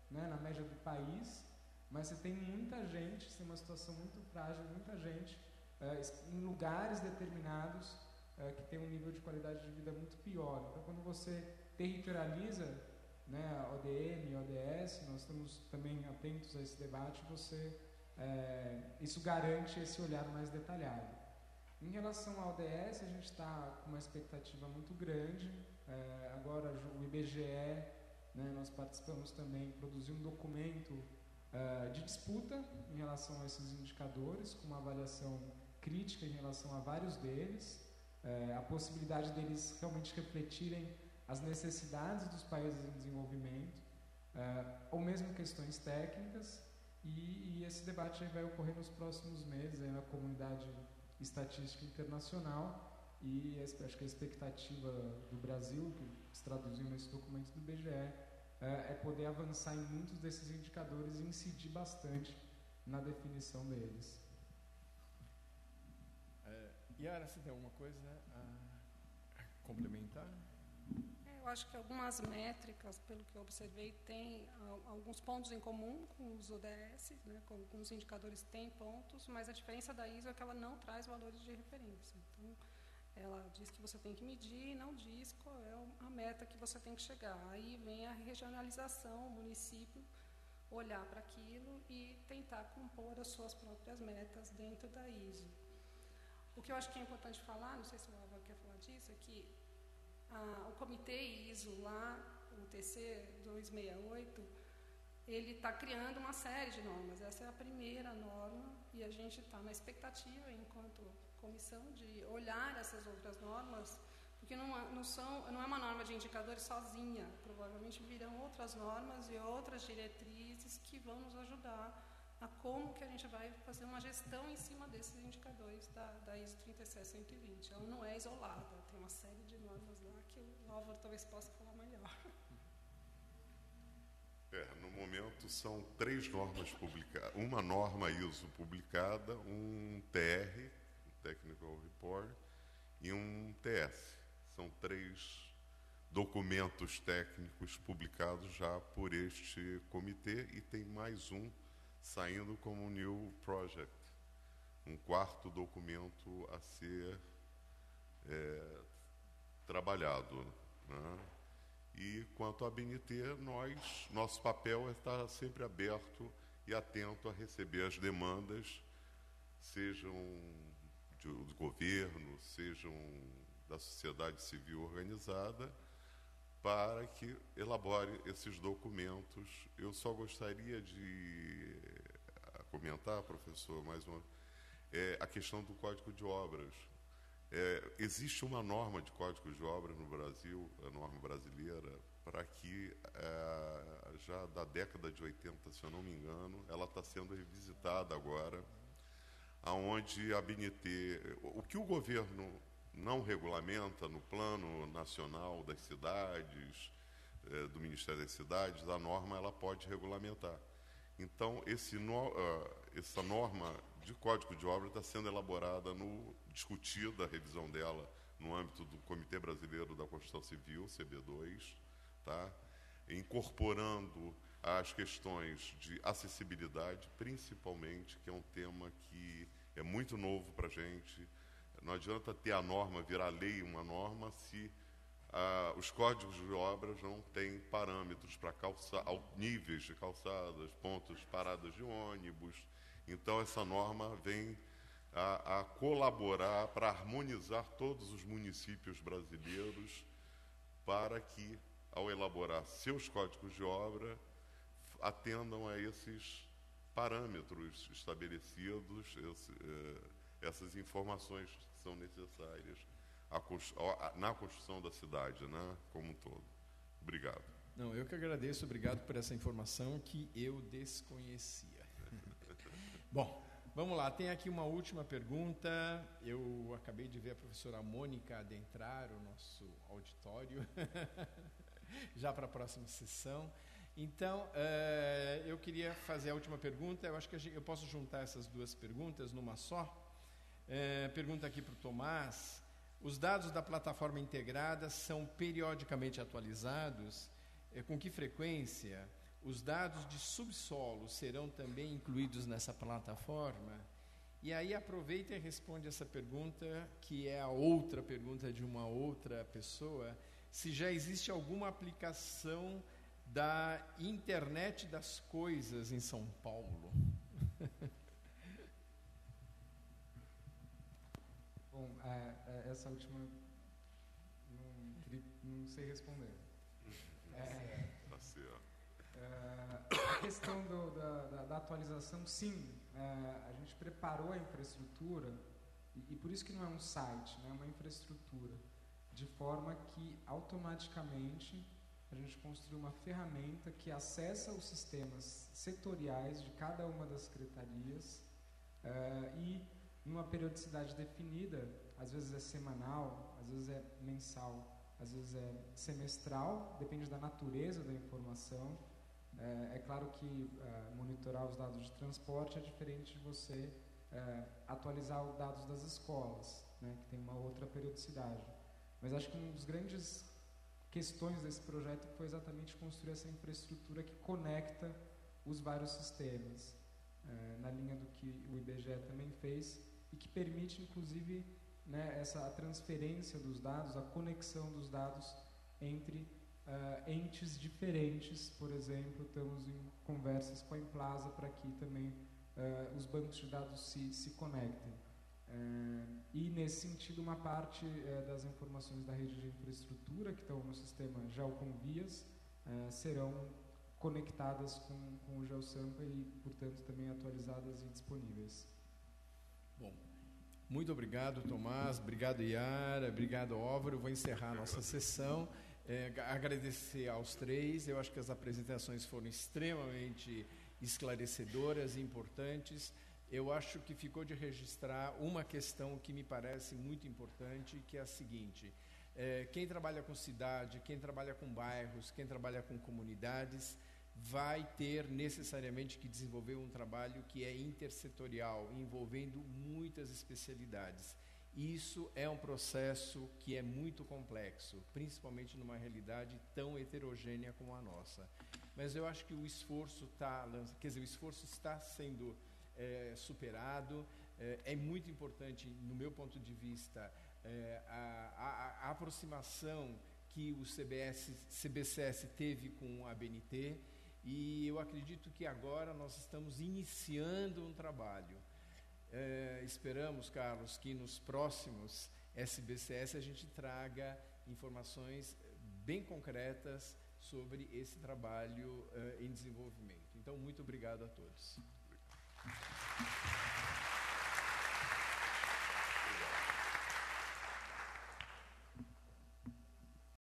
né, na média do país, mas você tem muita gente, você tem uma situação muito frágil, muita gente em lugares determinados que tem um nível de qualidade de vida muito pior. Então, quando você territorializa, né, a ODM, a ODS, nós estamos também atentos a esse debate, isso garante esse olhar mais detalhado. Em relação à ODS, a gente está com uma expectativa muito grande. Agora, o IBGE, né, nós participamos também, produziu um documento de disputa em relação a esses indicadores, com uma avaliação crítica em relação a vários deles, a possibilidade deles realmente refletirem as necessidades dos países em desenvolvimento, ou mesmo questões técnicas, e esse debate aí vai ocorrer nos próximos meses aí na comunidade estatística internacional, e acho que a expectativa do Brasil, que se traduziu nesse documento do IBGE, é poder avançar em muitos desses indicadores e incidir bastante na definição deles. Yara, você tem alguma coisa a complementar? Eu acho que algumas métricas, pelo que eu observei, têm alguns pontos em comum com os ODS, né, com alguns indicadores têm pontos, mas a diferença da ISO é que ela não traz valores de referência. Então, ela diz que você tem que medir e não diz qual é a meta que você tem que chegar. Aí vem a regionalização, o município olhar para aquilo e tentar compor as suas próprias metas dentro da ISO. O que eu acho que é importante falar, não sei se o Álvaro quer falar disso, é que o comitê ISO lá, o TC 268, ele está criando uma série de normas. Essa é a primeira norma e a gente está na expectativa, enquanto comissão, de olhar essas outras normas, porque não é uma norma de indicadores sozinha. Provavelmente virão outras normas e outras diretrizes que vão nos ajudar a como que a gente vai fazer uma gestão em cima desses indicadores da ISO 37120. Ela não é isolada, tem uma série de normas lá que o Álvaro talvez possa falar melhor. No momento são 3 normas publicadas, uma norma ISO publicada, um TR, Technical Report, e um TS. São 3 documentos técnicos publicados já por este comitê, e tem mais um saindo como New Project, um 4º documento a ser trabalhado, né? E quanto à BNT, nosso papel é estar sempre aberto e atento a receber as demandas, sejam do governo, sejam da sociedade civil organizada, para que elabore esses documentos. Eu só gostaria de comentar, professor, mais uma, a questão do Código de Obras. Existe uma norma de Código de Obras no Brasil, a norma brasileira, para que, já da década de 80, se eu não me engano, ela está sendo revisitada agora, aonde a BNT, o que o governo não regulamenta no Plano Nacional das Cidades, do Ministério das Cidades, a norma ela pode regulamentar. Então, essa norma de Código de Obras está sendo elaborada, discutida a revisão dela no âmbito do Comitê Brasileiro da Construção Civil, CB2, tá? Incorporando as questões de acessibilidade, principalmente, que é um tema que é muito novo para a gente. Não adianta ter a norma, virar lei uma norma, se os códigos de obras não têm parâmetros para níveis de calçadas, pontos, paradas de ônibus. Então, essa norma vem a colaborar para harmonizar todos os municípios brasileiros, para que, ao elaborar seus códigos de obra, atendam a esses parâmetros estabelecidos, essas informações que são necessárias na construção da cidade, né, como um todo. Obrigado. Não, eu que agradeço, obrigado por essa informação que eu desconhecia. Bom, vamos lá, tem aqui uma última pergunta. Eu acabei de ver a professora Mônica adentrar o nosso auditório, já para a próxima sessão. Então, eu queria fazer a última pergunta. Eu acho que eu posso juntar essas duas perguntas numa só. Pergunta aqui para o Tomás. Os dados da plataforma integrada são periodicamente atualizados? Com que frequência? Os dados de subsolo serão também incluídos nessa plataforma? E aí aproveita e responde essa pergunta, que é a outra pergunta de uma outra pessoa, se já existe alguma aplicação da internet das coisas em São Paulo. Bom, essa última não sei responder. Tá certo. A questão da atualização, sim, a gente preparou a infraestrutura, e por isso que não é um site, né, é uma infraestrutura, de forma que automaticamente a gente construiu uma ferramenta que acessa os sistemas setoriais de cada uma das secretarias e numa periodicidade definida, às vezes é semanal, às vezes é mensal, às vezes é semestral, depende da natureza da informação. É claro que monitorar os dados de transporte é diferente de você atualizar os dados das escolas, né, que tem uma outra periodicidade. Mas acho que uma das grandes questões desse projeto foi exatamente construir essa infraestrutura que conecta os vários sistemas, na linha do que o IBGE também fez, e que permite, inclusive, né, a transferência dos dados, a conexão dos dados entre entes diferentes. Por exemplo, estamos em conversas com a Implaza para que também os bancos de dados se conectem. E, nesse sentido, uma parte das informações da rede de infraestrutura que estão no sistema GeoConvias serão conectadas com o GeoSampa e, portanto, também atualizadas e disponíveis. Bom, muito obrigado, Tomás, obrigado, Yara, obrigado, Álvaro. Vou encerrar a nossa sessão. Agradecer aos três. Eu acho que as apresentações foram extremamente esclarecedoras e importantes. Eu acho que ficou de registrar uma questão que me parece muito importante, que é a seguinte: quem trabalha com cidade, quem trabalha com bairros, quem trabalha com comunidades, vai ter necessariamente que desenvolver um trabalho que é intersetorial, envolvendo muitas especialidades. Isso é um processo que é muito complexo, principalmente numa realidade tão heterogênea como a nossa. Mas eu acho que o esforço está sendo superado. É muito importante, no meu ponto de vista, a aproximação que o CBCS teve com a ABNT, e eu acredito que agora nós estamos iniciando um trabalho. Esperamos, Carlos, que nos próximos SBCS a gente traga informações bem concretas sobre esse trabalho em desenvolvimento. Então, muito obrigado a todos.